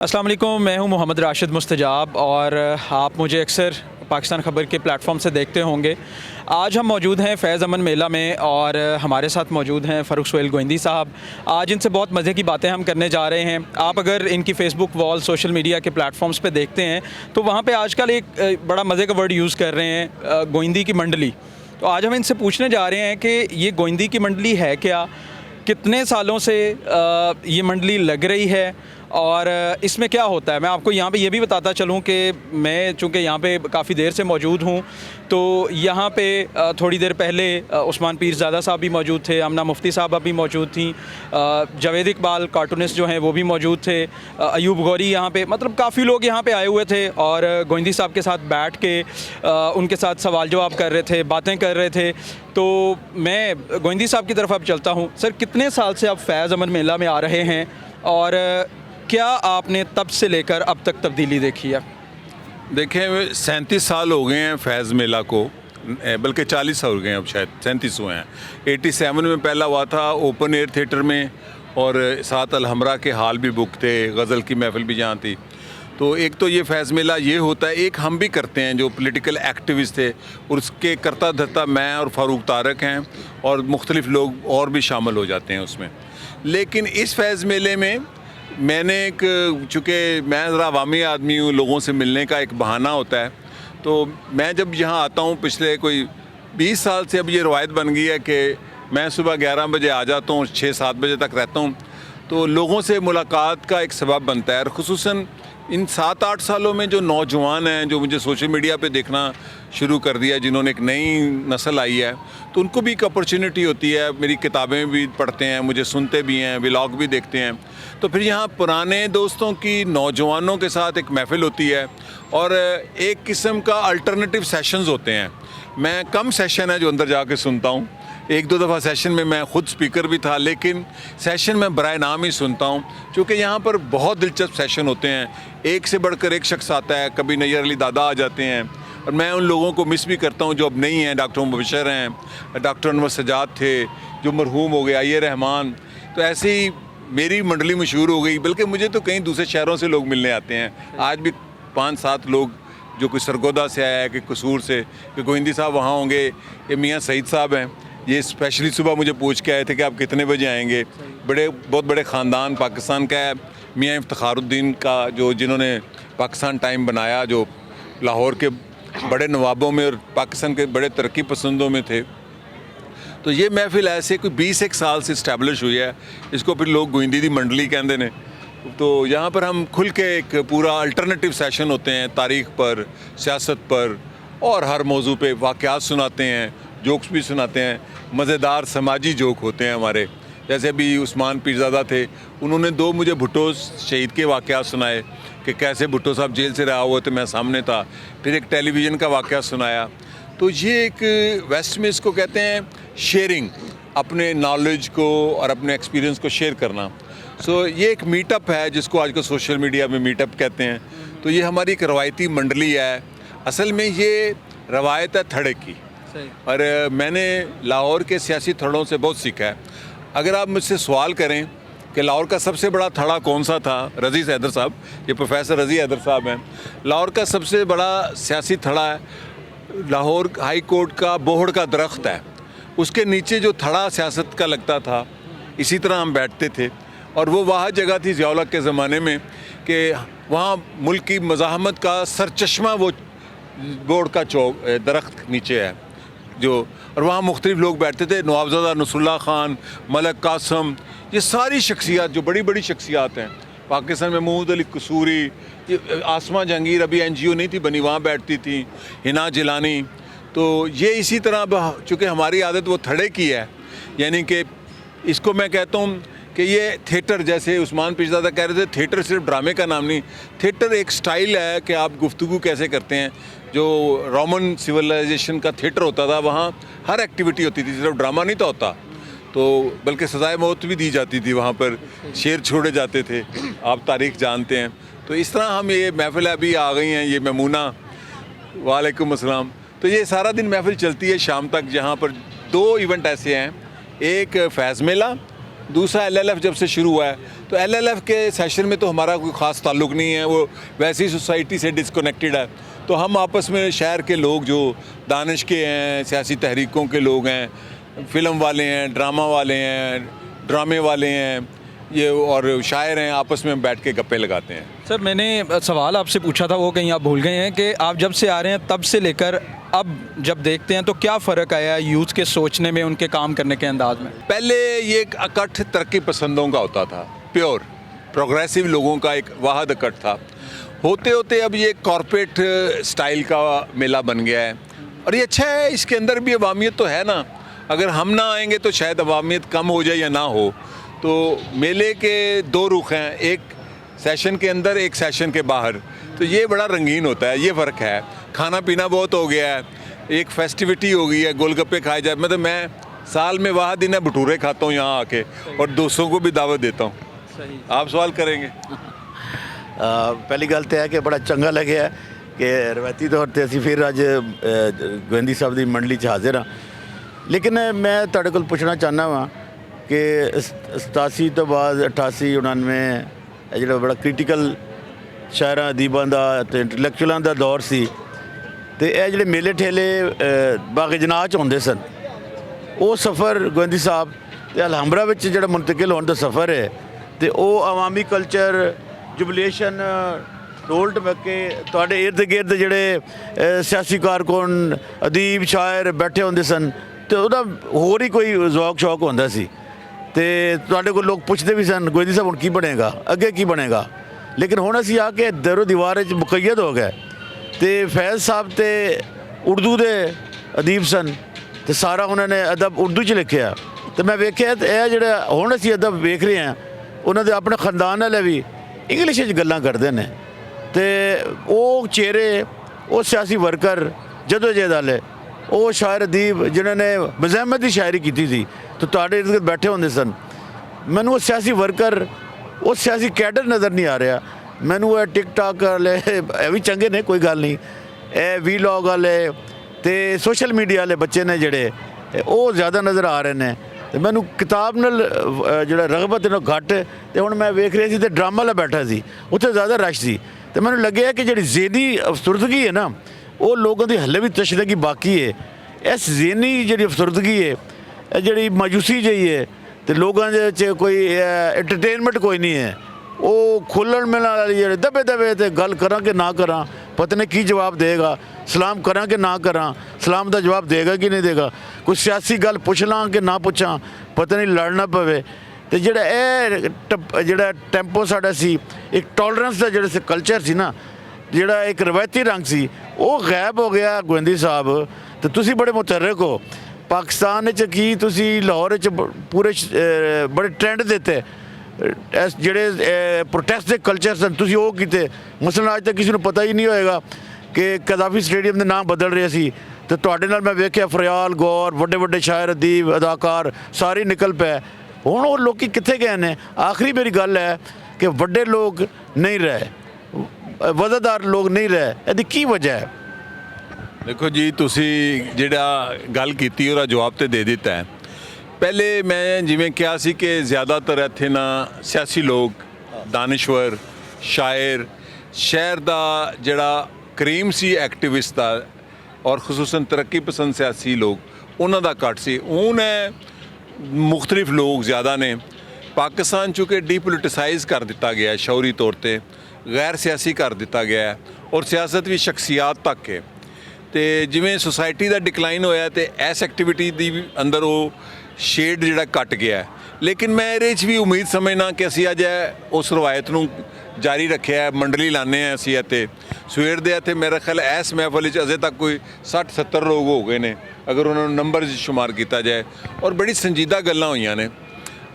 अस्सलाम वालेकुम, मैं हूं मोहम्मद राशिद मुस्तजाब और आप मुझे अक्सर पाकिस्तान ख़बर के प्लेटफॉर्म से देखते होंगे। आज हम मौजूद हैं फैज़ अमन मेला में और हमारे साथ मौजूद हैं फ़ारूक सुहेल गोइंदी साहब। आज इनसे बहुत मज़े की बातें हम करने जा रहे हैं। आप अगर इनकी फ़ेसबुक वॉल, सोशल मीडिया के प्लेटफॉर्म्स पे देखते हैं तो वहाँ पे आजकल एक बड़ा मज़े का वर्ड यूज़ कर रहे हैं, गोइंदी की मंडली। तो आज हम इनसे पूछने जा रहे हैं कि ये गोइंदी की मंडली है क्या, कितने सालों से ये मंडली लग रही है और इसमें क्या होता है। मैं आपको यहाँ पे ये भी बताता चलूँ कि मैं चूँकि यहाँ पे काफ़ी देर से मौजूद हूँ, तो यहाँ पे थोड़ी देर पहले उस्मान पीरज़ादा साहब भी मौजूद थे, अमना मुफ्ती साहबा भी मौजूद थी, जावेद इकबाल कार्टूनिस्ट जो हैं वो भी मौजूद थे, अयूब गौरी यहाँ पे, मतलब काफ़ी लोग यहाँ पे आए हुए थे और गोइंदी साहब के साथ बैठ के उनके साथ सवाल जवाब कर रहे थे, बातें कर रहे थे। तो मैं गोइंदी साहब की तरफ अब चलता हूँ। सर, कितने साल से आप फैज़ अमन मेला में आ रहे हैं और क्या आपने तब से लेकर अब तक तब्दीली देखी है? देखें, 37 साल हो गए हैं फैज़ मेला को, बल्कि 40 हो गए हैं, अब शायद 37 हुए हैं। 87 में पहला हुआ था ओपन एयर थिएटर में और साथ अलहमरा के हाल भी बुक थे, गज़ल की महफ़िल भी जहाँ थी। तो एक तो ये फैज़ मेला ये होता है, एक हम भी करते हैं जो पॉलिटिकल एक्टिविस्ट थे, और उसके करता धरता मैं और फ़ारूक तारक हैं और मुख्तलिफ़ लोग और भी शामिल हो जाते हैं उसमें। लेकिन इस फैज़ मेले में मैंने चूँकि मैं ज़रा अवामी आदमी हूँ, लोगों से मिलने का एक बहाना होता है, तो मैं जब यहाँ आता हूँ पिछले कोई 20 साल से अब ये रवायत बन गई है कि मैं सुबह 11 बजे आ जाता हूँ, 6-7 बजे तक रहता हूँ, तो लोगों से मुलाकात का एक सबब बनता है। और ख़ुसूसन इन 7-8 सालों में जो नौजवान हैं, जो मुझे सोशल मीडिया पे देखना शुरू कर दिया है, जिन्होंने एक नई नस्ल आई है, तो उनको भी एक अपॉर्चुनिटी होती है। मेरी किताबें भी पढ़ते हैं, मुझे सुनते भी हैं, व्लॉग भी देखते हैं। तो फिर यहाँ पुराने दोस्तों की नौजवानों के साथ एक महफ़िल होती है और एक किस्म का अल्टरनेटिव सेशंस होते हैं। मैं कम सेशन है जो अंदर जाके सुनता हूँ, 1-2 दफ़ा सेशन में मैं ख़ुद स्पीकर भी था, लेकिन सेशन में बराए नाम ही सुनता हूँ, क्योंकि यहाँ पर बहुत दिलचस्प सेशन होते हैं। एक से बढ़कर एक शख्स आता है, कभी नैयर अली दादा आ जाते हैं और मैं उन लोगों को मिस भी करता हूँ जो अब नहीं हैं। डॉक्टर मुबशर हैं, डॉक्टर अनवर सजाद थे जो मरहूम हो गए, आइए रहमान। तो ऐसे ही मेरी मंडली मशहूर हो गई, बल्कि मुझे तो कहीं दूसरे शहरों से लोग मिलने आते हैं। आज भी 5-7 लोग जो कोई सरगोदा से आया है, कि कसूर से, कि गोइंदी साहब वहाँ होंगे, ये मियाँ सईद साहब हैं, ये स्पेशली सुबह मुझे पूछ के आए थे कि आप कितने बजे आएंगे। बहुत बड़े ख़ानदान पाकिस्तान का है, मियाँ इफ्तिखारुद्दीन का, जो जिन्होंने पाकिस्तान टाइम बनाया, जो लाहौर के बड़े नवाबों में और पाकिस्तान के बड़े तरक्की पसंदों में थे। तो ये महफ़िल ऐसे कोई 20 साल से इस्टेब्लिश हुई है, इसको फिर लोग गोइंदी दी मंडली कहते हैं। तो यहाँ पर हम खुल के एक पूरा अल्टरनेटिव सेशन होते हैं, तारीख़ पर, सियासत पर और हर मौजू पे वाक़यात सुनाते हैं, जोक्स भी सुनाते हैं। मज़ेदार समाजी जोक होते हैं हमारे, जैसे अभी उस्मान पीरज़ादा थे, उन्होंने 2 मुझे भुट्टो शहीद के वाक़यात सुनाए कि कैसे भुट्टो साहब जेल से रहा हुए थे, मैं सामने था। फिर एक टेलीविज़न का वाक़या सुनाया। तो ये एक वेस्ट में इसको कहते हैं शेयरिंग, अपने नॉलेज को और अपने एक्सपीरियंस को शेयर करना। सो ये एक मीटअप है जिसको आजकल सोशल मीडिया में मीटअप कहते हैं। तो ये हमारी एक रवायती मंडली है। असल में ये रवायत है थड़े की, और मैंने लाहौर के सियासी थड़ों से बहुत सीखा है। अगर आप मुझसे सवाल करें कि लाहौर का सबसे बड़ा थड़ा कौन सा था, रज़ी हैदर साहब, ये प्रोफेसर रज़ी हैदर साहब हैं। लाहौर का सबसे बड़ा सियासी थड़ा है लाहौर हाई कोर्ट का बोहड़ का दरख्त है, उसके नीचे जो थड़ा सियासत का लगता था, इसी तरह हम बैठते थे। और वो वहाँ जगह थी ज़िया-उल-हक़ के ज़माने में कि वहाँ मुल्क की मज़ाहमत का सरचश्मा वो बोहड़ का चौक दरख्त नीचे है जो, और वहाँ मुख्तलिफ लोग बैठते थे। नवाबज़ादा नसरुल्लाह ख़ान, मलक कासम, ये सारी शख्सियात जो बड़ी बड़ी शख्सियात हैं पाकिस्तान में, महमूद अली कसूरी, आसमा जहांगीर अभी NGO नहीं थी बनी, वहाँ बैठती थी, हिना जिलानी। तो ये इसी तरह, चूँकि हमारी आदत वो थड़े की है, यानी कि इसको मैं कहता हूँ कि ये थिएटर, जैसे उस्मान पीरज़ादा कह रहे थे, थिएटर सिर्फ ड्रामे का नाम नहीं, थिएटर एक स्टाइल है कि आप गुफ्तगू कैसे करते हैं। जो रोमन सिविलाइजेशन का थिएटर होता था, वहाँ हर एक्टिविटी होती थी, सिर्फ ड्रामा नहीं था होता, तो बल्कि सज़ाए मौत भी दी जाती थी, वहाँ पर शेर छोड़े जाते थे, आप तारीख़ जानते हैं। तो इस तरह हम ये महफ़िल अभी आ गई हैं, ये ममूना, वालेकुम अस्सलाम। तो ये सारा दिन महफ़िल चलती है शाम तक, जहाँ पर 2 इवेंट ऐसे हैं, एक फैज़ मेला दूसरा एलएलएफ जब से शुरू हुआ है, तो एलएलएफ के सेशन में तो हमारा कोई ख़ास ताल्लुक़ नहीं है, वो वैसी सोसाइटी से डिसकनेक्टेड है। तो हम आपस में शहर के लोग जो दानिश के हैं, सियासी तहरीकों के लोग हैं, फ़िल्म वाले हैं, ड्रामा वाले हैं, ड्रामे वाले हैं, ये और शायर हैं, आपस में बैठ के गप्पे लगाते हैं। सर मैंने सवाल आपसे पूछा था, वो कहीं आप भूल गए हैं कि आप जब से आ रहे हैं तब से लेकर अब जब देखते हैं तो क्या फ़र्क आया है यूथ के सोचने में, उनके काम करने के अंदाज में? पहले ये एक अकट्ठ तरक्की पसंदों का होता था, प्योर प्रोग्रेसिव लोगों का एक वाहद अकट्ठ था। होते होते अब ये कॉरपोरेट स्टाइल का मेला बन गया है, और ये अच्छा है, इसके अंदर भी अवामियत तो है ना। अगर हम ना आएंगे तो शायद अवामियत कम हो जाए या ना हो। तो मेले के दो रुख हैं, एक सेशन के अंदर, एक सेशन के बाहर। तो ये बड़ा रंगीन होता है, ये फ़र्क है। खाना पीना बहुत हो गया है, एक फेस्टिविटी हो गई है, गोलगप्पे खाए जाए। मतलब मैं साल में वाह दिन है भटूरे खाता हूँ यहाँ आके, और दोस्तों को भी दावत देता हूँ। सही। आप सवाल करेंगे? ਪਹਿਲੀ ਗੱਲ ਤਾਂ ਹੈ ਕਿ ਬੜਾ ਚੰਗਾ ਲੱਗਿਆ ਕਿ ਰਵਾਇਤੀ ਤੌਰ ਤੇ ਅਸੀਂ ਫਿਰ ਅੱਜ ਗੋਇੰਦੀ ਸਾਹਿਬ ਦੀ ਮੰਡਲੀ 'ਚ ਹਾਜ਼ਰ ਹਾਂ। ਲੇਕਿਨ ਮੈਂ ਤੁਹਾਡੇ ਕੋਲ ਪੁੱਛਣਾ ਚਾਹੁੰਦਾ ਵਾਂ ਕਿ 87 ਤੋਂ ਬਾਅਦ 88 99 ਇਹ ਜਿਹੜਾ ਬੜਾ ਕ੍ਰਿਟੀਕਲ ਸ਼ਾਇਰਾਂ ਅਦੀਬਾਂ ਦਾ ਅਤੇ ਇੰਟਲੈਕਚੁਅਲਾਂ ਦਾ ਦੌਰ ਸੀ, ਅਤੇ ਇਹ ਜਿਹੜੇ ਮੇਲੇ ਠੇਲੇ ਬਾਗ ਜਨਾਹ 'ਚ ਹੁੰਦੇ ਸਨ, ਉਹ ਸਫ਼ਰ ਗੋਇੰਦੀ ਸਾਹਿਬ ਅਤੇ ਅਲਹੰਬਰਾ ਵਿੱਚ ਜਿਹੜਾ ਮੁੰਤਕਿਲ ਹੋਣ ਦਾ ਸਫ਼ਰ ਹੈ, ਅਤੇ ਉਹ ਆਵਾਮੀ ਕਲਚਰ ਜੁਬਲੇਸ਼ਨ ਢੋਲ ਢਮੱਕੇ ਤੁਹਾਡੇ ਇਰਦ ਗਿਰਦ ਜਿਹੜੇ ਸਿਆਸੀ ਕਾਰਕੁਨ ਅਦੀਬ ਸ਼ਾਇਰ ਬੈਠੇ ਹੁੰਦੇ ਸਨ, ਅਤੇ ਉਹਦਾ ਹੋਰ ਹੀ ਕੋਈ ਜ਼ੌਕ ਸ਼ੌਕ ਹੁੰਦਾ ਸੀ। ਅਤੇ ਤੁਹਾਡੇ ਕੋਲ ਲੋਕ ਪੁੱਛਦੇ ਵੀ ਸਨ ਗੋਇੰਦੀ ਸਾਹਿਬ ਹੁਣ ਕੀ ਬਣੇਗਾ, ਅੱਗੇ ਕੀ ਬਣੇਗਾ। ਲੇਕਿਨ ਹੁਣ ਅਸੀਂ ਆ ਕੇ ਦਰੋ ਦੀਵਾਰ ਵਿੱਚ ਮੁਕੱਯਦ ਹੋ ਗਏ। ਅਤੇ ਫੈਜ਼ ਸਾਹਿਬ ਤੇ ਉਰਦੂ ਦੇ ਅਦੀਬ ਸਨ, ਅਤੇ ਸਾਰਾ ਉਹਨਾਂ ਨੇ ਅਦਬ ਉਰਦੂ 'ਚ ਲਿਖਿਆ। ਅਤੇ ਮੈਂ ਵੇਖਿਆ ਇਹ ਜਿਹੜਾ ਹੁਣ ਅਸੀਂ ਅਦਬ ਵੇਖ ਰਹੇ ਹਾਂ, ਉਹਨਾਂ ਦੇ ਆਪਣੇ ਖਾਨਦਾਨ ਵਾਲੇ ਵੀ ਇੰਗਲਿਸ਼ 'ਚ ਗੱਲਾਂ ਕਰਦੇ ਨੇ। ਅਤੇ ਉਹ ਚਿਹਰੇ, ਉਹ ਸਿਆਸੀ ਵਰਕਰ ਜਦੋਜਹਿਦ ਵਾਲੇ, ਉਹ ਸ਼ਾਇਰ ਅਦੀਬ ਜਿਨ੍ਹਾਂ ਨੇ ਮਜ਼ਹਿਮਤ ਦੀ ਸ਼ਾਇਰੀ ਕੀਤੀ ਸੀ, ਤੇ ਤੁਹਾਡੇ ਇਰਦ ਗਿਰਦ ਬੈਠੇ ਹੁੰਦੇ ਸਨ। ਮੈਨੂੰ ਉਹ ਸਿਆਸੀ ਵਰਕਰ, ਉਹ ਸਿਆਸੀ ਕੈਡਰ ਨਜ਼ਰ ਨਹੀਂ ਆ ਰਿਹਾ। ਮੈਨੂੰ ਇਹ ਟਿਕਟਾਕ ਵਾਲੇ ਇਹ ਵੀ ਚੰਗੇ ਨੇ, ਕੋਈ ਗੱਲ ਨਹੀਂ, ਇਹ ਵੀਲੌਗ ਵਾਲੇ ਅਤੇ ਸੋਸ਼ਲ ਮੀਡੀਆ ਵਾਲੇ ਬੱਚੇ ਨੇ ਜਿਹੜੇ, ਉਹ ਜ਼ਿਆਦਾ ਨਜ਼ਰ ਆ ਰਹੇ ਨੇ। ਅਤੇ ਮੈਨੂੰ ਕਿਤਾਬ ਨਾਲ ਜਿਹੜਾ ਰਗਬਤ ਇਹਨੂੰ ਘੱਟ। ਅਤੇ ਹੁਣ ਮੈਂ ਵੇਖ ਰਿਹਾ ਸੀ ਅਤੇ ਡਰਾਮਾ ਵਾਲਾ ਬੈਠਾ ਸੀ, ਉੱਥੇ ਜ਼ਿਆਦਾ ਰਸ਼ ਸੀ। ਅਤੇ ਮੈਨੂੰ ਲੱਗਿਆ ਕਿ ਜਿਹੜੀ ਜ਼ੇਨੀ ਅਫਸਰਦਗੀ ਹੈ ਨਾ, ਉਹ ਲੋਕਾਂ ਦੀ ਹਲੇ ਵੀ ਤਸ਼ਦਗੀ ਬਾਕੀ ਹੈ। ਇਸ ਜ਼ੇਨੀ ਜਿਹੜੀ ਅਫਸਰਦਗੀ ਹੈ, ਇਹ ਜਿਹੜੀ ਮਾਯੂਸੀ ਜਿਹੀ ਹੈ, ਅਤੇ ਲੋਕਾਂ ਦੇ 'ਚ ਕੋਈ ਐਂਟਰਟੇਨਮੈਂਟ ਕੋਈ ਨਹੀਂ ਹੈ। ਉਹ ਖੁੱਲ੍ਹਣ ਮਿਲਣ ਵਾਲੀ ਜਿਹੜੇ ਦਬੇ ਦਬੇ 'ਤੇ ਗੱਲ ਕਰਾਂ ਕਿ ਨਾ ਕਰਾਂ, ਪਤਾ ਨਹੀਂ ਕੀ ਜਵਾਬ ਦੇਗਾ। ਸਲਾਮ ਕਰਾਂ ਕਿ ਨਾ ਕਰਾਂ, ਸਲਾਮ ਦਾ ਜਵਾਬ ਦੇਗਾ ਕਿ ਨਹੀਂ ਦੇਗਾ। ਕੋਈ ਸਿਆਸੀ ਗੱਲ ਪੁੱਛ ਲਾਂ ਕਿ ਨਾ ਪੁੱਛਾਂ, ਪਤਾ ਨਹੀਂ ਲੜਨਾ ਪਵੇ। ਅਤੇ ਜਿਹੜਾ ਇਹ ਜਿਹੜਾ ਟੈਂਪੋ ਸਾਡਾ ਸੀ, ਇੱਕ ਟੋਲਰੈਂਸ ਦਾ ਜਿਹੜਾ ਸੀ ਕਲਚਰ ਸੀ ਨਾ, ਜਿਹੜਾ ਇੱਕ ਰਵਾਇਤੀ ਰੰਗ ਸੀ, ਉਹ ਗਾਇਬ ਹੋ ਗਿਆ ਗੋਇੰਦੀ ਸਾਹਿਬ। ਅਤੇ ਤੁਸੀਂ ਬੜੇ ਮੁਤਹਰਕ ਹੋ ਪਾਕਿਸਤਾਨ ਵਿੱਚ, ਕੀ ਤੁਸੀਂ ਲਾਹੌਰ ਵਿੱਚ ਪੂਰੇ ਬੜੇ ਟ੍ਰੈਂਡ ਦਿੱਤੇ ਇਸ ਜਿਹੜੇ ਪ੍ਰੋਟੈਸਟ ਦੇ ਕਲਚਰ ਸਨ, ਤੁਸੀਂ ਉਹ ਕੀਤੇ। ਮਸਲਨ ਅੱਜ ਤੱਕ ਕਿਸੇ ਨੂੰ ਪਤਾ ਹੀ ਨਹੀਂ ਹੋਏਗਾ ਕਿ ਕਜ਼ਾਫੀ ਸਟੇਡੀਅਮ ਦੇ ਨਾਮ ਬਦਲ ਰਹੇ ਸੀ, ਅਤੇ ਤੁਹਾਡੇ ਨਾਲ ਮੈਂ ਵੇਖਿਆ ਫਰਿਆਲ ਗੌਰ, ਵੱਡੇ ਵੱਡੇ ਸ਼ਾਇਰ ਅਦੀਬ ਅਦਾਕਾਰ ਸਾਰੇ ਨਿਕਲ ਪਏ। ਹੁਣ ਉਹ ਲੋਕ ਕਿੱਥੇ ਗਏ ਨੇ? ਆਖਰੀ ਮੇਰੀ ਗੱਲ ਹੈ ਕਿ ਵੱਡੇ ਲੋਕ ਨਹੀਂ ਰਹੇ, ਵਜ਼ਾਦਾਰ ਲੋਕ ਨਹੀਂ ਰਹੇ, ਇਹਦੀ ਕੀ ਵਜ੍ਹਾ ਹੈ? ਦੇਖੋ ਜੀ, ਤੁਸੀਂ ਜਿਹੜਾ ਗੱਲ ਕੀਤੀ ਉਹਦਾ ਜਵਾਬ ਤੇ ਦੇ ਦਿੱਤਾ ਹੈ। ਪਹਿਲੇ ਮੈਂ ਜਿਵੇਂ ਕਿਹਾ ਸੀ ਕਿ ਜ਼ਿਆਦਾਤਰ ਇੱਥੇ ਨਾ ਸਿਆਸੀ ਲੋਕ, ਦਾਨਿਸ਼ਵਰ, ਸ਼ਾਇਰ, ਸ਼ਹਿਰ ਦਾ ਜਿਹੜਾ ਕਰੀਮ ਸੀ ਐਕਟਿਵਿਸਟ ਦਾ, ਔਰ ਖਸੂਸਨ ਤਰੱਕੀ ਪਸੰਦ ਸਿਆਸੀ ਲੋਕ, ਉਹਨਾਂ ਦਾ ਘੱਟ ਸੀ। ਹੁਣ ਹੈ ਮੁਖਤਲਿਫ ਲੋਕ ਜ਼ਿਆਦਾ ਨੇ। ਪਾਕਿਸਤਾਨ ਚੂँकि ਡੀਪੋਲਿਟਿਸਾਈਜ਼ ਕਰ ਦਿੱਤਾ ਗਿਆ ਸ਼ੌਰੀ ਤੌਰ 'ਤੇ, ਗੈਰ ਸਿਆਸੀ ਕਰ ਦਿੱਤਾ ਗਿਆ, ਔਰ ਸਿਆਸਤ ਵੀ ਸ਼ਖਸੀਆਤ ਤੱਕ ਹੈ। ਅਤੇ ਜਿਵੇਂ ਸੁਸਾਇਟੀ ਦਾ ਡਿਕਲਾਈਨ ਹੋਇਆ, ਅਤੇ ਇਸ ਐਕਟੀਵਿਟੀ ਦੀ ਵੀ ਅੰਦਰ ਉਹ ਸ਼ੇਡ ਜਿਹੜਾ ਘਟ ਗਿਆ। ਲੇਕਿਨ ਮੈਂ ਇਹਦੇ 'ਚ ਵੀ ਉਮੀਦ ਸਮਝਣਾ ਕਿ ਅਸੀਂ ਅੱਜ ਉਸ ਰਵਾਇਤ ਨੂੰ ਜਾਰੀ ਰੱਖਿਆ। ਮੰਡਲੀ ਲਾਉਂਦੇ ਹਾਂ ਅਸੀਂ ਇੱਥੇ ਸਵੇਰ ਦੇ, ਇੱਥੇ ਮੇਰਾ ਖਿਆਲ ਇਸ ਮਹਿਫਲ 'ਚ ਅਜੇ ਤੱਕ ਕੋਈ 60-70 ਲੋਕ ਹੋ ਗਏ ਨੇ, ਅਗਰ ਉਹਨਾਂ ਨੂੰ ਨੰਬਰ 'ਚ ਸ਼ੁਮਾਰ ਕੀਤਾ ਜਾਏ, ਔਰ ਬੜੀ ਸੰਜੀਦਾ ਗੱਲਾਂ ਹੋਈਆਂ ਨੇ।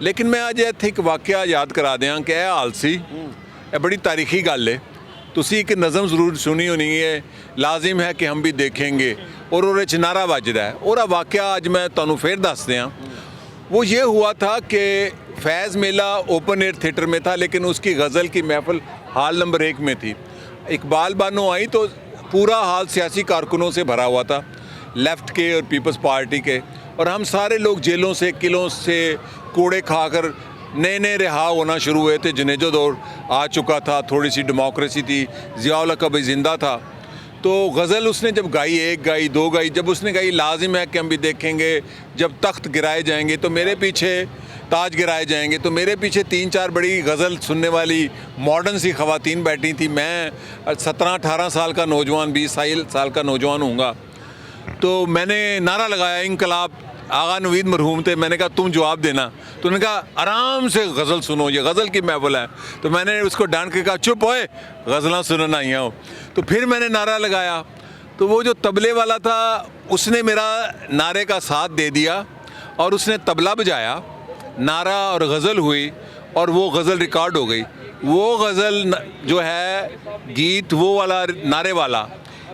ਲੇਕਿਨ ਮੈਂ ਅੱਜ ਇੱਥੇ ਇੱਕ ਵਾਕਿਆ ਯਾਦ ਕਰਾ ਦਿਆਂ ਕਿ ਇਹ ਹਾਲ ਸੀ, ਇਹ ਬੜੀ ਤਾਰੀਖੀ ਗੱਲ ਹੈ। ਤੁਸੀਂ ਇੱਕ ਨਜ਼ਮ ਜ਼ਰੂਰ ਸੁਣੀ ਹੋਣੀ ਹੈ, ਲਾਜ਼ਮ ਹੈ ਕਿ ਹਮ ਵੀ ਦੇਖेंगे, और ਉਹਦੇ 'ਚ ਨਾਰਾ ਵੱਜਦਾ ਹੈ। ਉਹਦਾ ਵਾਕਿਆ ਅੱਜ ਮੈਂ ਤੁਹਾਨੂੰ ਫਿਰ ਦੱਸ ਦਿਆਂ। वो ये हुआ था कि फैज़ मेला ओपन एयर थिएटर में था, लेकिन उसकी गज़ल की महफ़िल हाल नंबर 1 में थी। इकबाल बानो आई तो पूरा हाल सियासी कारकुनों से भरा हुआ था, लेफ़्ट के और पीपल्स पार्टी के, और हम सारे लोग जेलों से, किलों से कूड़े खाकर नए नए रिहा होना शुरू हुए थे। जुनेजो दौर आ चुका था, थोड़ी सी डेमोक्रेसी थी, ज़िया-उल हक अभी ज़िंदा था। तो गज़ल उसने जब गाई, एक गाई, दो गाई, जब उसने गाई लाजिम है कि हम भी देखेंगे जब तख्त गिराए जाएंगे तो मेरे पीछे ताज गिराए जाएंगे, तो मेरे पीछे 3-4 बड़ी गज़ल सुनने वाली मॉडर्न सी ख़वातीन बैठी थी। मैं 17-18 साल का नौजवान, 20 साल का नौजवान हूँगा। तो मैंने नारा लगाया इनकलाब, आगा नवीद मरहूम थे, मैंने कहा तुम जवाब देना। तो उन्होंने कहा आराम से गज़ल सुनो, ये गज़ल की महफ़िल है। तो मैंने उसको डांट के कहा चुप होए, गज़लां सुनना आई हो। तो फिर मैंने नारा लगाया, तो वो जो तबले वाला था उसने मेरा नारे का साथ दे दिया और उसने तबला बजाया, नारा और गज़ल हुई और वो गज़ल रिकॉर्ड हो गई। वो गज़ल जो है गीत, वो वाला नारे वाला,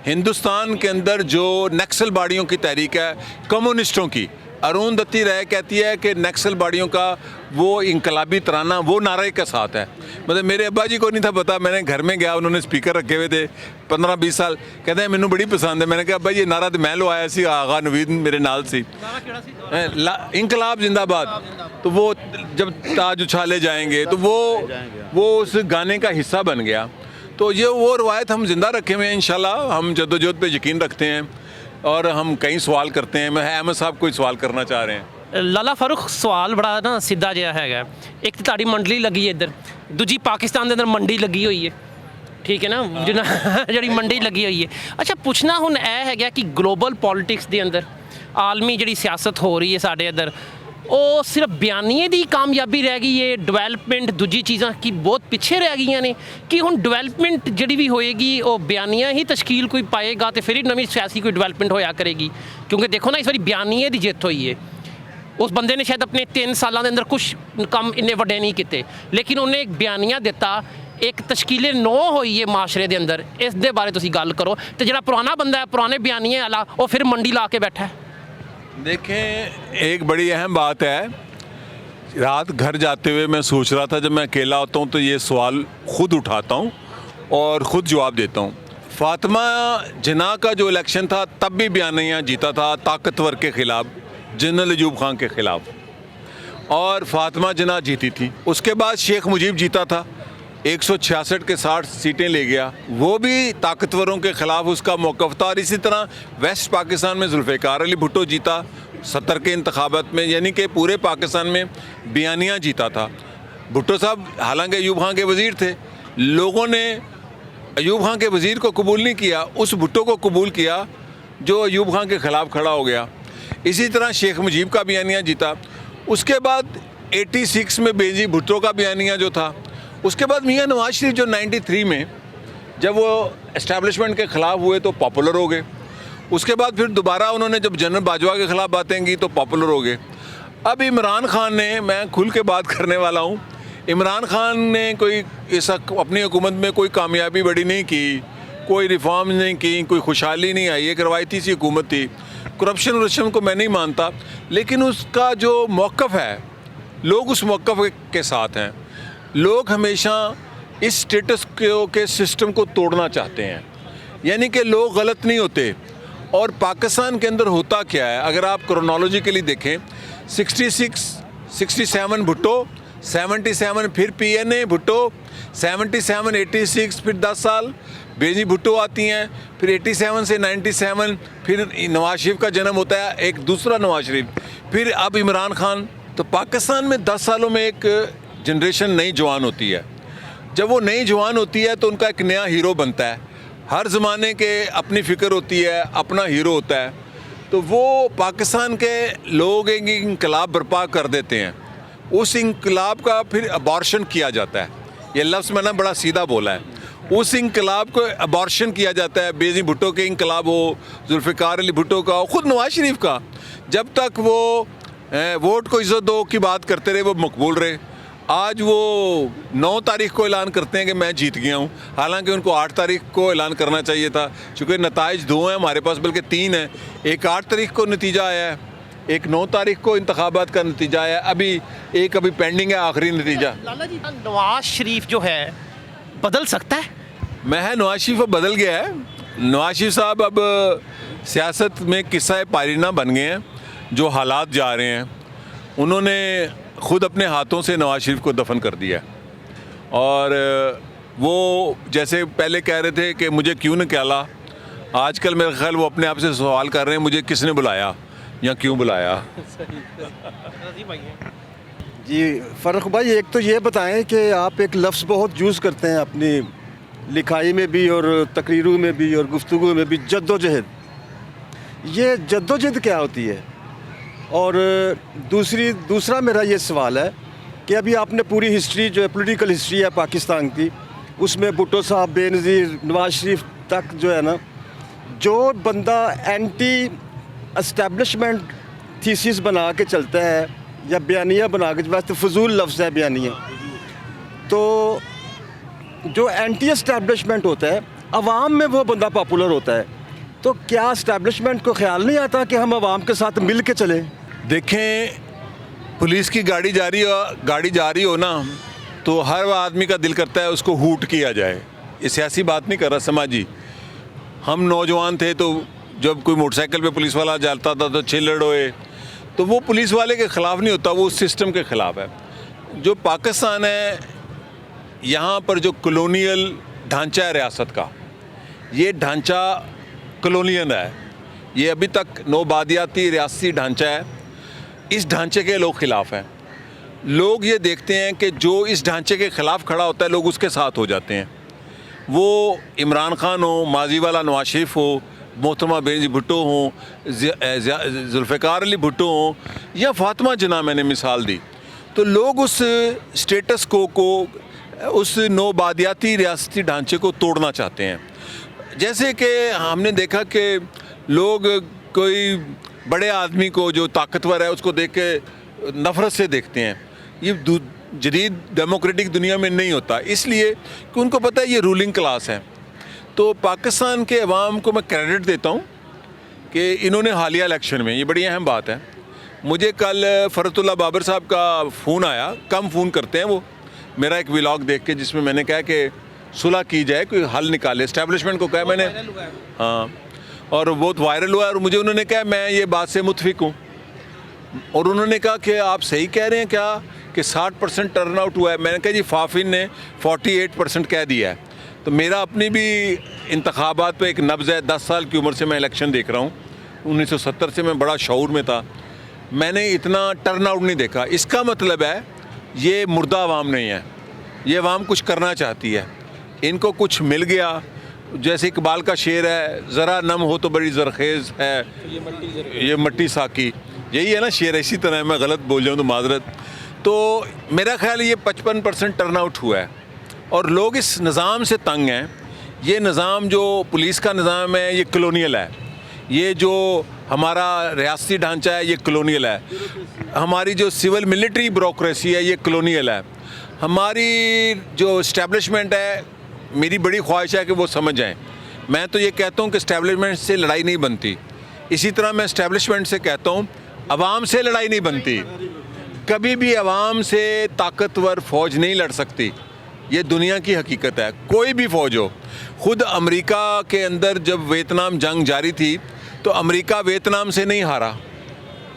हिंदुस्तान के अंदर जो नक्सलबाड़ियों की तहरीक है, कम्युनिस्टों की, अरुंधति राय कहती है कि नक्सलबाड़ियों का वो इनकलाबी तराना वो नारे के साथ है। मतलब मेरे अब्बा जी को नहीं था पता, मैंने घर में गया, उन्होंने स्पीकर रखे हुए थे 15-20 साल, कहते हैं मैनू बड़ी पसंद है। मैंने कहा अब्बा ये नारा तो मैं लवाया सी, आगा नवीद मेरे नाल सी, इनकलाब जिंदाबाद। तो वो जब ताज उछाले जाएंगे तो वो उस गाने का हिस्सा बन गया। तो ये वो रवायत हम ज़िंदा रखे हुए हैं इंशाल्लाह। हम जद्दोजहद पे यकीन रखते हैं और हम कई सवाल करते हैं। मैं अहमद साहब कोई सवाल करना चाह रहे हैं। ਲਾਲਾ ਫਾਰੂਕ ਸਵਾਲ ਬੜਾ ਨਾ ਸਿੱਧਾ ਜਿਹਾ ਹੈਗਾ। ਇੱਕ ਤਾਂ ਤੁਹਾਡੀ ਮੰਡਲੀ ਲੱਗੀ ਹੈ ਇੱਧਰ, ਦੂਜੀ ਪਾਕਿਸਤਾਨ ਦੇ ਅੰਦਰ ਮੰਡੀ ਲੱਗੀ ਹੋਈ ਹੈ, ਠੀਕ ਹੈ ਨਾ, ਜਿਹੜੀ ਮੰਡੀ ਲੱਗੀ ਹੋਈ ਹੈ। ਅੱਛਾ ਪੁੱਛਣਾ ਹੁਣ ਇਹ ਹੈਗਾ ਕਿ ਗਲੋਬਲ ਪੋਲਿਟਿਕਸ ਦੇ ਅੰਦਰ ਆਲਮੀ ਜਿਹੜੀ ਸਿਆਸਤ ਹੋ ਰਹੀ ਹੈ ਸਾਡੇ ਇੱਧਰ, ਉਹ ਸਿਰਫ ਬਿਆਨੀਏ ਦੀ ਕਾਮਯਾਬੀ ਰਹਿ ਗਈ ਹੈ, ਡਿਵੈਲਪਮੈਂਟ ਦੂਜੀ ਚੀਜ਼ਾਂ ਕੀ ਬਹੁਤ ਪਿੱਛੇ ਰਹਿ ਗਈਆਂ ਨੇ, ਕਿ ਹੁਣ ਡਿਵੈਲਪਮੈਂਟ ਜਿਹੜੀ ਵੀ ਹੋਏਗੀ ਉਹ ਬਿਆਨੀਆ ਹੀ ਤਸ਼ਕੀਲ ਕੋਈ ਪਾਏਗਾ ਤੇ ਫਿਰ ਹੀ ਨਵੀਂ ਸਿਆਸੀ ਕੋਈ ਡਿਵੈਲਪਮੈਂਟ ਹੋਇਆ ਕਰੇਗੀ। ਕਿਉਂਕਿ ਦੇਖੋ ਨਾ ਇਸ ਵਾਰੀ ਬਿਆਨੀਏ ਦੀ ਜਿੱਤ ਹੋਈ ਹੈ। ਉਸ ਬੰਦੇ ਨੇ ਸ਼ਾਇਦ ਆਪਣੇ 3 ਸਾਲਾਂ ਦੇ ਅੰਦਰ ਕੁਝ ਕੰਮ ਇੰਨੇ ਵੱਡੇ ਨਹੀਂ ਕੀਤੇ, ਲੇਕਿਨ ਉਹਨੇ ਇੱਕ ਬਿਆਨੀਆ ਦਿੱਤਾ, ਇੱਕ ਤਸ਼ਕੀਲੇ 9 ਹੋਈ ਹੈ ਮਾਸ਼ਰੇ ਦੇ ਅੰਦਰ। ਇਸ ਦੇ ਬਾਰੇ ਤੁਸੀਂ ਗੱਲ ਕਰੋ। ਤੇ ਜਿਹੜਾ ਪੁਰਾਣਾ ਬੰਦਾ ਹੈ, ਪੁਰਾਣੇ ਬਿਆਨੀਏ ਵਾਲਾ, ਉਹ ਫਿਰ ਮੰਡੀ ਲਾ ਕੇ ਬੈਠਾ है। देखें, एक बड़ी अहम बात है, रात घर जाते हुए मैं सोच रहा था, जब मैं अकेला होता हूँ तो ये सवाल ख़ुद उठाता हूँ और ख़ुद जवाब देता हूँ। फातिमा जिन्ना का जो इलेक्शन था तब भी बयानिया जीता था ताकतवर के ख़िलाफ़, जनरल अयूब खान के ख़िलाफ़, और फातिमा जिन्ना जीती थी। उसके बाद शेख मुजीब जीता था, 166 के 60 सीटें ले गया, वो भी ताकतवरों के ख़िलाफ़ उसका मौक़िफ़ था। और इसी तरह वेस्ट पाकिस्तान में जुल्फ़िकार अली भुट्टो जीता 70 के इंतखाबात में, यानी कि पूरे पाकिस्तान में बयानिया जीता था। भुट्टो साहब हालांकि अयूब खान के वज़ीर थे, लोगों ने अयूब खान के वज़ीर को कबूल नहीं किया, उस भुट्टो को कबूल किया जो अयूब खान के ख़िलाफ़ खड़ा हो गया। इसी तरह शेख मुजीब का बयानिया जीता। उसके बाद 86 में बेनज़ीर भुट्टो का बयानिया जो था, उसके बाद मियाँ नवाज शरीफ जो 93 में जब वो एस्टैब्लिशमेंट के ख़िलाफ़ हुए तो पॉपुलर हो गए। उसके बाद फिर दोबारा उन्होंने जब जनरल बाजवा के ख़िलाफ़ बातें की तो पॉपुलर हो गए। अब इमरान खान ने, मैं खुल के बात करने वाला हूँ, इमरान खान ने कोई ऐसा अपनी हुकूमत में कोई कामयाबी बड़ी नहीं की, कोई रिफॉर्म नहीं की, कोई खुशहाली नहीं आई, एक रवायती सी हुकूमत थी। करप्शन वर्शन को मैं नहीं मानता, लेकिन उसका जो मौक़िफ़ है, लोग उस मौक़िफ़ के साथ हैं। लोग हमेशा इस स्टेटस के सिस्टम को तोड़ना चाहते हैं, यानी कि लोग गलत नहीं होते। और पाकिस्तान के अंदर होता क्या है, अगर आप क्रोनोलॉजिकली देखें, 67 भुट्टो, 77 फिर PNA भुट्टो, 77 86 फिर 10 साल बेनज़ीर भुट्टो आती हैं, फिर 87 से 97 फिर नवाज शरीफ का जन्म होता है, एक दूसरा नवाज शरीफ, फिर अब इमरान खान। तो पाकिस्तान में 10 सालों में एक जनरेशन नई जवान होती है। जब वो नई जवान होती है तो उनका एक नया हीरो बनता है। हर ज़माने के अपनी फ़िक्र होती है, अपना हीरो होता है। तो वो पाकिस्तान के लोग एक इंकलाब बर्पा कर देते हैं, उस इंकलाब का फिर अबॉर्शन किया जाता है। ये लफ्ज़ मैंने बड़ा सीधा बोला है, उस इंकलाब को अबॉर्शन किया जाता है। बेनज़ीर भुट्टो के इंकलाब हो, जुल्फ़िकार अली भुट्टो का हो, ख़ुद नवाज शरीफ का, जब तक वो वोट को इज़्ज़त दो की बात करते रहे वो मकबूल रहे। आज वो 9 तारीख को ऐलान करते हैं कि मैं जीत गया हूँ, हालांकि उनको 8 तारीख को ऐलान करना चाहिए था, चूँकि नताइज 2 हैं हमारे पास, बल्कि 3 हैं। एक 8 तारीख को नतीजा आया है, एक 9 तारीख को इंतखाबात का नतीजा आया, अभी पेंडिंग है आखिरी नतीजा। लाला जी, नवाज शरीफ जो है बदल सकता है? मैं नवाज शरीफ अब बदल गया है। नवाज शरीफ साहब अब सियासत में किस्सा पारीना बन गए हैं। जो हालात जा रहे हैं, उन्होंने ख़ुद अपने हाथों से नवाज शरीफ को दफन कर दिया है। और वो जैसे पहले कह रहे थे कि मुझे क्यों निकाला, आजकल मेरा ख्याल वो अपने आप से सवाल कर रहे हैं मुझे किसने बुलाया या क्यों बुलाया। जी फ़र्रुख भाई, एक तो ये बताएं कि आप एक लफ्ज़ बहुत यूज़ करते हैं अपनी लिखाई में भी और तकरीरों में भी और गुफ्तगू में भी, जद्दोजहद। ये जद्दोजहद क्या होती है? और दूसरा मेरा ये सवाल है कि अभी आपने पूरी हिस्ट्री जो है, पॉलिटिकल हिस्ट्री है पाकिस्तान की, उसमें भुट्टो साहब, बेनज़ीर, नवाज शरीफ तक जो है ना, जो बंदा एंटी एस्टेब्लिशमेंट थीसिस बना के चलता है या बयानिया बना के, वैसे फजूल लफ्ज़ है बयानिया, तो जो एंटी एस्टेब्लिशमेंट होता है अवाम में वो बंदा पॉपुलर होता है। तो क्या एस्टेब्लिशमेंट को ख्याल नहीं आता कि हम अवाम के साथ मिल के चलें? देखें, पुलिस की गाड़ी जा रही हो ना, तो हर आदमी का दिल करता है उसको हूट किया जाए। ये सियासी बात नहीं कर रहा, समाजी। हम नौजवान थे तो जब कोई मोटरसाइकिल पे पुलिस वाला जाता था तो चिल्लड़ होए, तो वो पुलिस वाले के ख़िलाफ़ नहीं होता, वो उस सिस्टम के ख़िलाफ़ है। जो पाकिस्तान है, यहाँ पर जो कॉलोनियल ढांचा है रियासत का, ये ढांचा कॉलोनियल है। ये अभी तक नौबादियाती रियासती ढांचा है। इस ढांचे के लोग ख़िलाफ़ हैं। लोग ये देखते हैं कि जो इस ढांचे के ख़िलाफ़ खड़ा होता है, लोग उसके साथ हो जाते हैं। वो इमरान खान हो, माजी वाला नवाज शरीफ हो, मोहतरमा बेनज़ीर भुट्टो हो, जुल्फ़िकार अली भुट्टो हो या फातिमा जिन्ना मैंने मिसाल दी, तो लोग उस स्टेटस को उस नौबादियाती रियासती ढांचे को तोड़ना चाहते हैं। जैसे कि हमने देखा कि लोग कोई बड़े आदमी को जो ताकतवर है उसको देख के नफ़रत से देखते हैं। ये जदीद डेमोक्रेटिक दुनिया में नहीं होता, इसलिए कि उनको पता है ये रूलिंग क्लास है। तो पाकिस्तान के अवाम को मैं क्रेडिट देता हूँ कि इन्होंने हालिया इलेक्शन में, ये बड़ी अहम बात है। मुझे कल फ़रतुल्लाह बाबर साहब का फ़ोन आया, कम फ़ोन करते हैं वो, मेरा एक व्लॉग देख के, जिसमें मैंने कहा कि सुलह की जाए, कोई हल निकाले, इस्टेब्लिशमेंट को कहा मैंने, हाँ, और बहुत वायरल हुआ। और मुझे उन्होंने कहा मैं ये बात से मुतफिक हूँ। और उन्होंने कहा कि आप सही कह रहे हैं क्या कि 60% टर्न आउट हुआ है? मैंने कहा जी फाफिन ने 48% कह दिया है। तो मेरा अपनी भी इंतखाबात पे एक नब्ज़ है, 10 साल की उम्र से मैं इलेक्शन देख रहा हूँ। 1970 से मैं बड़ा शऊर में था, मैंने इतना टर्न आउट नहीं देखा। इसका मतलब है ये मुर्दा अवाम नहीं है, ये अवाम कुछ करना चाहती है, इनको कुछ मिल गया। जैसे इकबाल का शेर है, ज़रा नम हो तो बड़ी ज़रखेज़ है ये मट्टी साकी, यही है ना शेर। इसी तरह मैं गलत बोल जाऊँ तो माजरत। तो मेरा ख्याल ये 55% टर्न आउट हुआ है और लोग इस निज़ाम से तंग हैं। ये निज़ाम जो पुलिस का निज़ाम है ये कॉलोनियल है, ये जो हमारा रियासती ढांचा है ये कॉलोनियल है, हमारी जो सिविल मिलिट्री ब्यूरोक्रेसी है ये कॉलोनियल है, हमारी जो इस्टेब्लिशमेंट है, मेरी बड़ी ख्वाहिश है कि वो समझ जाएं। मैं तो ये कहता हूँ कि इस्टेब्लिशमेंट से लड़ाई नहीं बनती, इसी तरह मैं इस्टेब्लिशमेंट से कहता हूँ अवाम से लड़ाई नहीं बनती। कभी भी अवाम से ताकतवर फ़ौज नहीं लड़ सकती, ये दुनिया की हकीकत है। कोई भी फ़ौज हो, ख़ुद अमेरिका के अंदर जब वियतनाम जंग जारी थी तो अमेरिका वियतनाम से नहीं हारा।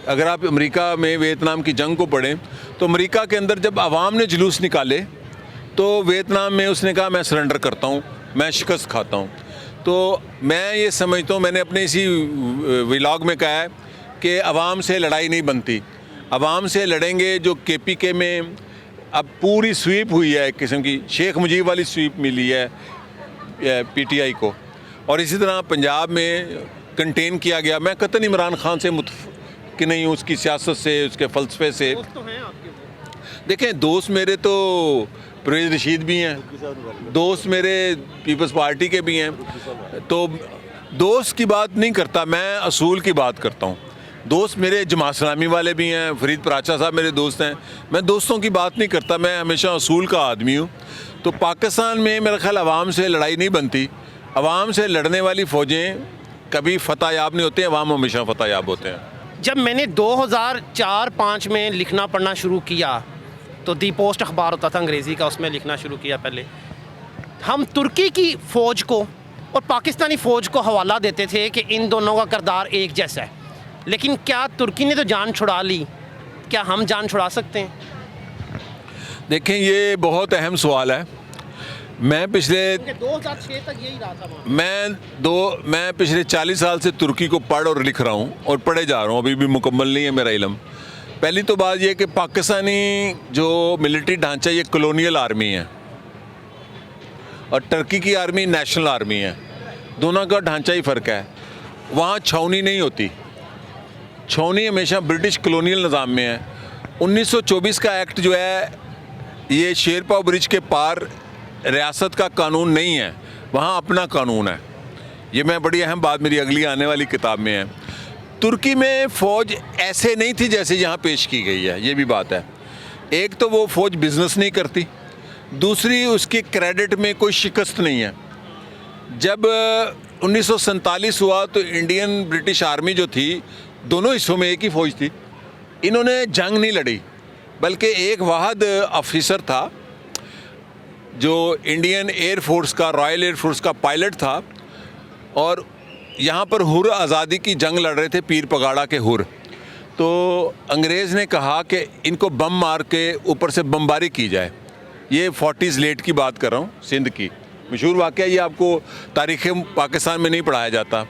अगर आप अमेरिका में वियतनाम की जंग को पढ़ें तो अमेरिका के अंदर जब अवाम ने जुलूस निकाले तो वियतनाम में उसने कहा मैं सरेंडर करता हूँ, मैं शिकस्त खाता हूँ। तो मैं ये समझता हूँ, मैंने अपने इसी व्लॉग में कहा है कि अवाम से लड़ाई नहीं बनती। अवाम से लड़ेंगे जो KPK में अब पूरी स्वीप हुई है, एक किस्म की शेख मुजीब वाली स्वीप मिली है PTI को, और इसी तरह पंजाब में कंटेन किया गया। मैं कतई इमरान खान से कि नहीं हूँ, उसकी सियासत से, उसके फ़लसफ़े से। देखें, दोस्त मेरे तो परवेज़ रशीद भी हैं, दोस्त मेरे पीपल्स पार्टी के भी हैं, तो दोस्त की बात नहीं करता, मैं असूल की बात करता हूँ। दोस्त मेरे जमात इस्लामी वाले भी हैं, फरीद पराचा साहब मेरे दोस्त हैं, मैं दोस्तों की बात नहीं करता, मैं हमेशा असूल का आदमी हूँ। तो पाकिस्तान में मेरा ख्याल अवाम से लड़ाई नहीं बनती, अवाम से लड़ने वाली फ़ौजें कभी फ़तह याब नहीं होते, अवाम हमेशा फ़तह याब होते हैं। जब मैंने 2004-5 में लिखना पढ़ना शुरू किया तो दी पोस्ट अखबार होता था अंग्रेज़ी का, उसमें लिखना शुरू किया। पहले हम तुर्की की फ़ौज को और पाकिस्तानी फ़ौज को हवाला देते थे कि इन दोनों का किरदार एक जैसा है। लेकिन क्या तुर्की ने तो जान छुड़ा ली, क्या हम जान छुड़ा सकते हैं? देखें, ये बहुत अहम सवाल है। मैं पिछले 2006 तक यही रहा था वहाँ। मैं पिछले 40 साल से तुर्की को पढ़ और लिख रहा हूँ और पढ़े जा रहा हूँ, अभी भी मुकम्मल नहीं है मेरा इल्म। पहली तो बात यह कि पाकिस्तानी जो मिलिट्री ढांचा ये कॉलोनियल आर्मी है और टर्की की आर्मी नेशनल आर्मी है, दोनों का ढांचा ही फ़र्क है। वहाँ छावनी नहीं होती, छावनी हमेशा ब्रिटिश कॉलोनियल निज़ाम में है। 1924 का एक्ट जो है ये शेरपाव ब्रिज के पार रियासत का कानून नहीं है, वहाँ अपना कानून है। ये मैं बड़ी अहम बात मेरी अगली आने वाली किताब में है। तुर्की में फ़ौज ऐसे नहीं थी जैसे यहाँ पेश की गई है, ये भी बात है। एक तो वो फ़ौज बिज़नेस नहीं करती, दूसरी उसके क्रेडिट में कोई शिकस्त नहीं है। जब 1947 हुआ तो इंडियन ब्रिटिश आर्मी जो थी दोनों हिस्सों में एक ही फ़ौज थी, इन्होंने जंग नहीं लड़ी, बल्कि एक वाहद ऑफिसर था जो इंडियन एयर फोर्स का, रॉयल एयर फोर्स का पायलट था, और यहाँ पर हुर आज़ादी की जंग लड़ रहे थे, पीर पगाड़ा के हुर। तो अंग्रेज़ ने कहा कि इनको बम मार के ऊपर से बमबारी की जाए। ये 40s लेट की बात कर रहा हूँ, सिंध की मशहूर वाक़या, ये आपको तारीख़ पाकिस्तान में नहीं पढ़ाया जाता।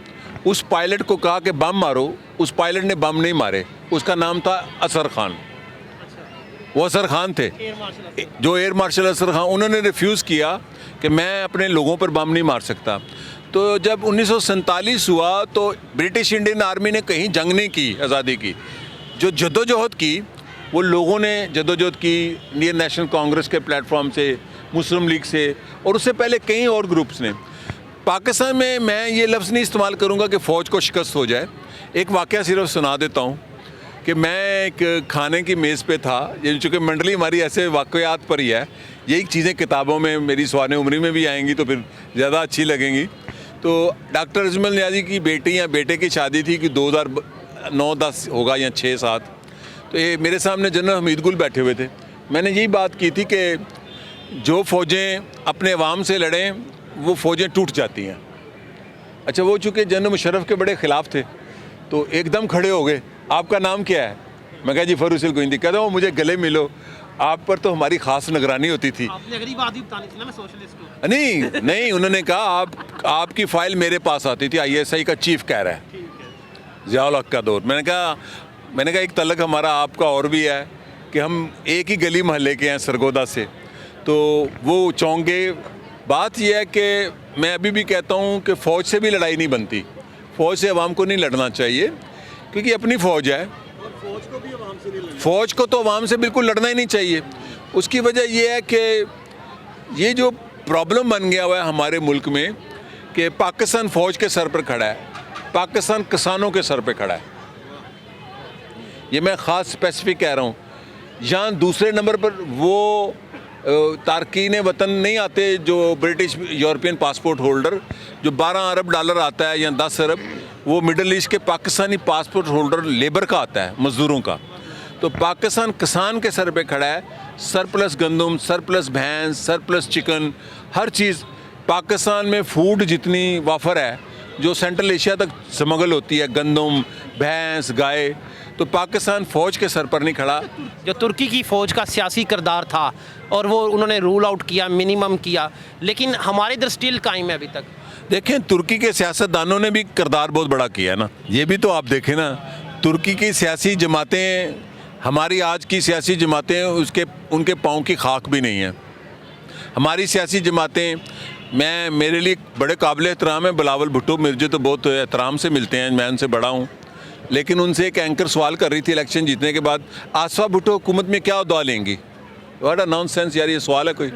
उस पायलट को कहा कि बम मारो, उस पायलट ने बम नहीं मारे, उसका नाम था असर खान। वो असर खान थे जो एयर मार्शल असर खान, उन्होंने रिफ्यूज़ किया कि मैं अपने लोगों पर बम नहीं मार सकता। तो जब 1947 हुआ तो ब्रिटिश इंडियन आर्मी ने कहीं जंग नहीं की आज़ादी की, जो जद्दोजहद की वो लोगों ने जद्दोजहद की इंडियन नेशनल कांग्रेस के प्लेटफॉर्म से, मुस्लिम लीग से, और उससे पहले कई और ग्रुप्स ने। पाकिस्तान में मैं ये लफ्ज़ नहीं इस्तेमाल करूँगा कि फ़ौज को शिकस्त हो जाए। एक वाक़या सिर्फ सुना देता हूँ कि मैं एक खाने की मेज़ पे था, ये चूँकि मंडली हमारी ऐसे वाक़यात पर ही है, यही चीज़ें किताबों में मेरी सवाने उम्री में भी आएंगी तो फिर ज़्यादा अच्छी लगेंगी। तो डॉक्टर अजमल नियाज़ी की बेटी या बेटे की शादी थी कि 2009-10 होगा या 6-7, तो ये मेरे सामने जनरल हमीद गुल बैठे हुए थे। मैंने यही बात की थी कि जो फ़ौजें अपने अवाम से लड़ें वो फ़ौजें टूट जाती हैं। अच्छा, वो चूँकि जनरल मुशर्रफ के बड़े ख़िलाफ़ थे तो एकदम खड़े हो गए, आपका नाम क्या है? मैं कहा जी फरूक गोइंदी। कहता हूँ मुझे गले मिलो, आप पर तो हमारी ख़ास निगरानी होती थी। आपने अगली बात ही बतानी थी ना, मैं सोशलिस्ट हूँ। नहीं, उन्होंने कहा आपकी फ़ाइल मेरे पास आती थी, ISI का चीफ कह रहा है, ज़ियाउल हक का दौर। मैंने कहा एक तलक हमारा आपका और भी है कि हम एक ही गली मोहल्ले के हैं सरगोदा से, तो वो चौंके। बात यह है कि मैं अभी भी कहता हूँ कि फ़ौज से भी लड़ाई नहीं बनती, फ़ौज से अवाम को नहीं लड़ना चाहिए, क्योंकि अपनी फ़ौज है। फ़ौज को तो अवाम से बिल्कुल लड़ना ही नहीं चाहिए। उसकी वजह यह है कि ये जो प्रॉब्लम बन गया हुआ है हमारे मुल्क में कि पाकिस्तान फ़ौज के सर पर खड़ा है, पाकिस्तान किसानों के सर पर खड़ा है। ये मैं ख़ास स्पेसिफिक कह रहा हूँ। यहाँ दूसरे नंबर पर वो तारकीन वतन नहीं आते जो ब्रिटिश यूरोपियन पासपोर्ट होल्डर, जो 12 अरब डॉलर आता है या 10 अरब, वो मिडल ईस्ट के पाकिस्तानी पासपोर्ट होल्डर लेबर का आता है, मज़दूरों का। तो पाकिस्तान किसान के सर पे खड़ा है, सरप्लस गंदम, सरप्लस भैंस, सरप्लस चिकन, हर चीज़। पाकिस्तान में फूड जितनी वाफर है जो सेंट्रल एशिया तक स्मगल होती है, गंदम, भैंस, गाय, तो पाकिस्तान फ़ौज के सर पर नहीं खड़ा। जो तुर्की की फ़ौज का सियासी किरदार था और वो उन्होंने रूल आउट किया, मिनिमम किया, लेकिन हमारे इधर स्टिल कायम है अभी तक। देखें, तुर्की के सियासतदानों ने भी किरदार बहुत बड़ा किया है ना, ये भी तो आप देखें ना। तुर्की की सियासी जमातें, हमारी आज की सियासी जमातें उनके पाँव की खाक भी नहीं है। हमारी सियासी जमातें, मेरे लिए बड़े काबिल एहतराम है बिलावल भुट्टो, मुझे तो बहुत एहतराम से मिलते हैं, मैं उनसे बड़ा हूँ, लेकिन उनसे एक एंकर सवाल कर रही थी इलेक्शन जीतने के बाद, आसफा भुट्टो हुकूमत में क्या दुआ लेंगी? व्हाट अ नॉनसेंस यार, ये सवाल है कोई?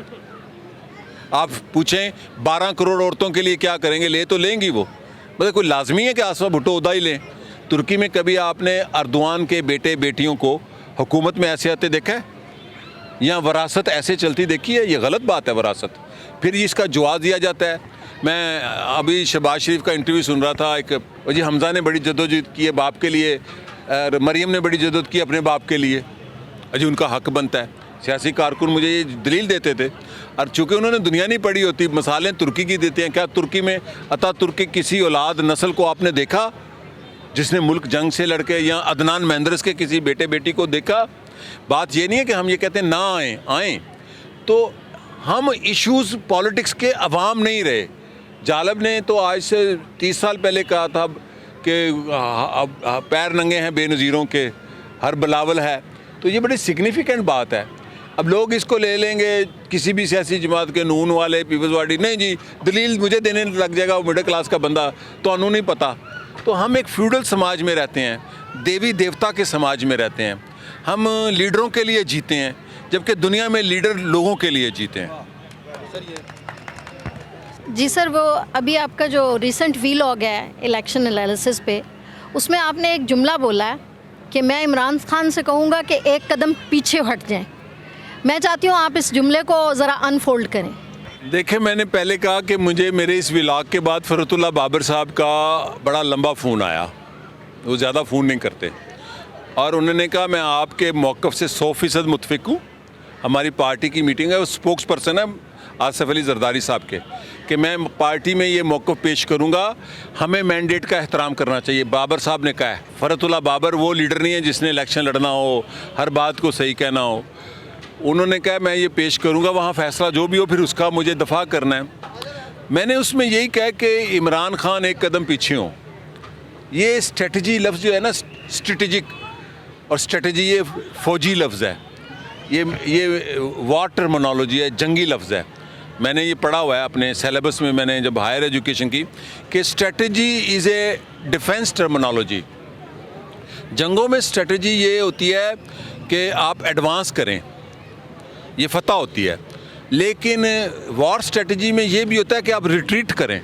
आप पूछें 12 करोड़ औरतों के लिए क्या करेंगे, ले तो लेंगी वो, मतलब कोई लाजमी है कि आसफा भुट्टो उदा ही लें? तुर्की में कभी आपने अर्दवान के बेटे बेटियों को हुकूमत में ऐसे आते देखा है? यहाँ वरासत ऐसे चलती देखी है? ये गलत बात है वरासत। फिर इसका जवाब दिया जाता है। मैं अभी शहबाज शरीफ का इंटरव्यू सुन रहा था, एक जी हमज़ा ने बड़ी जद्दोजहद की है बाप के लिए, मरियम ने बड़ी जद्दोजहद की अपने बाप के लिए, अजी उनका हक बनता है। सियासी कारकुन मुझे ये दलील देते थे, और चूँकि उन्होंने दुनिया नहीं पढ़ी होती, मसालें तुर्की की देते हैं। क्या तुर्की में अता तुर्की किसी औलाद नस्ल को आपने देखा जिसने मुल्क जंग से लड़के या अदनान मेंदरस के किसी बेटे बेटी को देखा? बात ये नहीं है कि हम ये कहते हैं ना आएँ, तो हम इश्यूज़ पॉलिटिक्स के अवाम नहीं रहे। जालब ने तो आज से 30 साल पहले कहा था कि पैर नंगे हैं बेनज़ीरों के, हर बिलावल है। तो ये बड़ी सिग्निफिकेंट बात है। अब लोग इसको ले लेंगे किसी भी सियासी जमात के, नून वाले, पीपल्स पार्टी, नहीं जी दलील मुझे देने लग जाएगा वो मिडिल क्लास का बंदा, तो अनु नहीं पता। तो हम एक फ्यूडल समाज में रहते हैं, देवी देवता के समाज में रहते हैं, हम लीडरों के लिए जीते हैं, जबकि दुनिया में लीडर लोगों के लिए जीते हैं। जी सर, वो अभी आपका जो रिसेंट वीलॉग है इलेक्शन एनालिसिस पे, उसमें आपने एक जुमला बोला है कि मैं इमरान खान से कहूँगा कि एक कदम पीछे हट जाएं। मैं चाहती हूँ आप इस जुमले को ज़रा अनफोल्ड करें। देखिए, मैंने पहले कहा कि मुझे मेरे इस व्लॉग के बाद फ़रतुल्लाह बाबर साहब का बड़ा लंबा फ़ोन आया। वो ज़्यादा फ़ोन नहीं करते, और उन्होंने कहा मैं आपके मौक़िफ़ से 100% मुत्फिक हूँ। हमारी पार्टी की मीटिंग है, वो स्पोक्स पर्सन है आसिफ अली जरदारी साहब के, कि मैं पार्टी में ये मौक़िफ़ पेश करूँगा, हमें मैंडेट का एहतराम करना चाहिए। बाबर साहब ने कहा है, फ़रतुल्लाह बाबर वो लीडर नहीं है जिसने इलेक्शन लड़ना हो, हर बात को सही कहना हो। उन्होंने कहा मैं ये पेश करूँगा, वहाँ फ़ैसला जो भी हो फिर उसका मुझे दफ़ा करना है। मैंने उसमें यही कहा कि इमरान खान एक कदम पीछे हो। ये स्ट्रेटजी लफ्ज़ जो है ना, स्ट्रेटजिक, और स्ट्रेटजी ये फ़ौजी लफ्ज़ है, ये वॉर टर्मिनोलॉजी है, जंगी लफ्ज़ है। मैंने ये पढ़ा हुआ है अपने सिलेबस में, मैंने जब हायर एजुकेशन की, कि strategy is a defence terminology. जंगों में स्ट्रेटजी ये होती है कि आप एडवांस करें, ये फतह होती है। लेकिन वॉर स्ट्रेटजी में ये भी होता है कि आप रिट्रीट करें।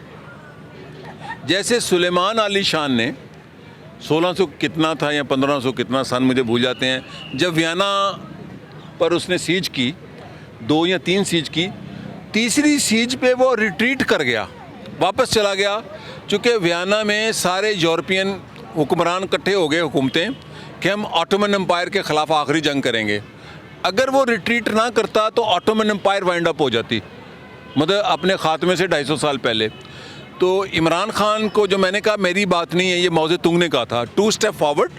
जैसे सुलेमान अली शान ने 1600 कितना था या 1500 कितना सन मुझे भूल जाते हैं, जब वियना पर उसने सीज की, 2 या 3 सीज की, तीसरी सीज पे वो रिट्रीट कर गया, वापस चला गया, चूँकि वियना में सारे यूरोपियन हुक्मरान इकट्ठे हो गए, हुकूमतें, कि हम ऑटोमन एम्पायर के ख़िलाफ़ आखिरी जंग करेंगे। अगर वो रिट्रीट ना करता तो ऑटोमन एम्पायर वाइंड अप हो जाती, मतलब अपने ख़ात्मे से 250 साल पहले। तो इमरान खान को जो मैंने कहा, मेरी बात नहीं है, ये मौज़े तुंग ने कहा था, 2 स्टेप फॉरवर्ड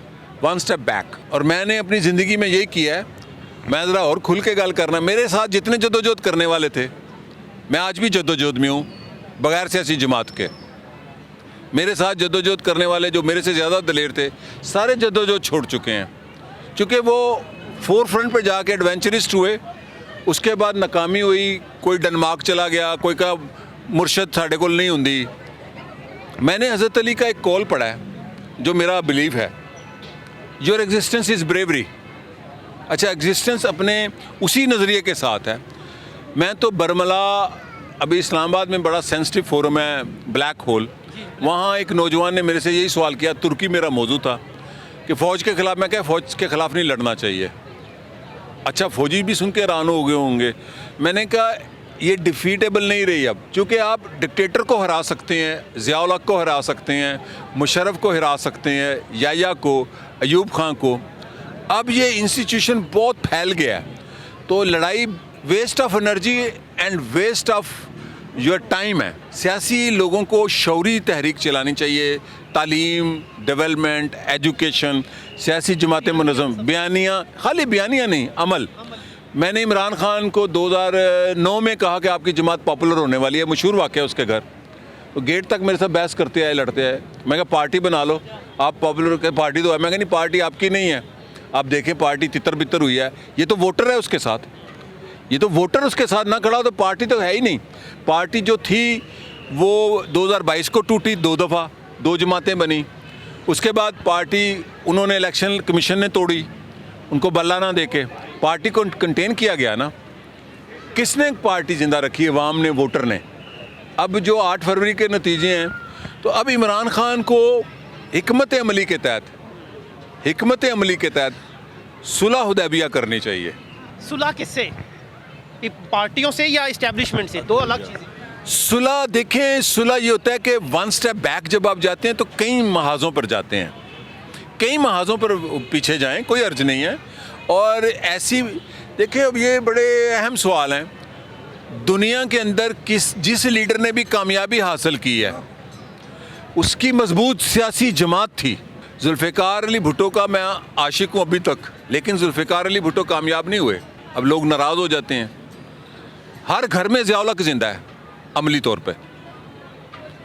1 स्टेप बैक। और मैंने अपनी ज़िंदगी में यही किया है। मैं ज़रा और खुल के गल करना, मेरे साथ जितने जद्दोजहद करने वाले थे, मैं आज भी जद्दोजहद में हूँ बग़ैर सियासी जमात के। मेरे साथ जद्दोजहद करने वाले जो मेरे से ज़्यादा दलेर थे, सारे जद्दोजहद छोड़ चुके हैं, चूँकि वो फोर फ्रंट पर जाके एडवेंचरिस्ट हुए। उसके बाद नाकामी हुई, कोई डेनमार्क चला गया, कोई का मुर्शद साढ़े कोल नहीं होंदी। मैंने हज़रत अली का एक कॉल पढ़ा है जो मेरा बिलीव है, योर एग्जिस्टेंस इज़ ब्रेवरी। अच्छा, एग्जिस्टेंस अपने उसी नज़रिए के साथ है। मैं तो बरमला, अभी इस्लामाबाद में बड़ा सेंसिटिव फोरम है, ब्लैक होल, वहाँ एक नौजवान ने मेरे से यही सवाल किया, तुर्की मेरा मौजू था, कि फ़ौज के ख़िलाफ़। मैं क्या फ़ौज के ख़िलाफ़ नहीं लड़ना चाहिए। अच्छा, फ़ौजी भी सुन के हैरान हो गए होंगे। मैंने कहा ये डिफीटेबल नहीं रही अब, क्योंकि आप डिक्टेटर को हरा सकते हैं, ज़िया-उल हक को हरा सकते हैं, मुशर्रफ को हरा सकते हैं, याया को, अयूब खान को। अब ये इंस्टीट्यूशन बहुत फैल गया है, तो लड़ाई waste of energy and waste of your time है। सियासी लोगों को शौरी तहरीक चलानी चाहिए, तालीम, डेवलपमेंट, एजुकेशन, सियासी जमातें मुनज़्ज़म, बयानियाँ, खाली बयानियाँ नहीं, अमल। मैंने इमरान खान को 2009 में कहा कि आपकी जमात पॉपुलर होने वाली है, मशहूर वाक़या है उसके घर। तो गेट तक मेरे साथ बहस करते आए, लड़ते आए। मैं कहा पार्टी बना लो, आप पॉपुलर के पार्टी तो है। मैं कहा नहीं, पार्टी आपकी नहीं है, आप देखें पार्टी तितर बितर हुई है। ये तो वोटर है उसके साथ, ये तो वोटर उसके साथ ना खड़ा हो तो पार्टी तो है ही नहीं। पार्टी जो थी वो 2022 को टूटी, 2 दफ़ा 2 जमातें बनी। उसके बाद पार्टी उन्होंने इलेक्शन कमीशन ने तोड़ी, उनको बल्ला ना देके पार्टी को कंटेन किया गया ना। किसने पार्टी ज़िंदा रखी है? अवाम ने, वोटर ने। अब जो 8 फरवरी के नतीजे हैं, तो अब इमरान खान को हिकमत अमली के तहत सुलह हुदैबिया करनी चाहिए। सुलह किससे? पार्टियों से या इस्टेब्लिशमेंट से? 2 अलग चीज़ें। सुलह देखें, सुलह ये होता है कि 1 स्टेप बैक जब आप जाते हैं तो कई महाज़ों पर जाते हैं, कई महाज़ों पर पीछे जाएं, कोई अर्ज नहीं है। और ऐसी देखिए, अब ये बड़े अहम सवाल हैं। दुनिया के अंदर जिस लीडर ने भी कामयाबी हासिल की है, उसकी मजबूत सियासी जमात थी। जुल्फ़िकार अली भुट्टो का मैं आशिक हूँ अभी तक, लेकिन जुल्फ़िकार अली भुट्टो कामयाब नहीं हुए। अब लोग नाराज़ हो जाते हैं। हर घर में ज़िया उल हक ज़िंदा है अमली तौर पे।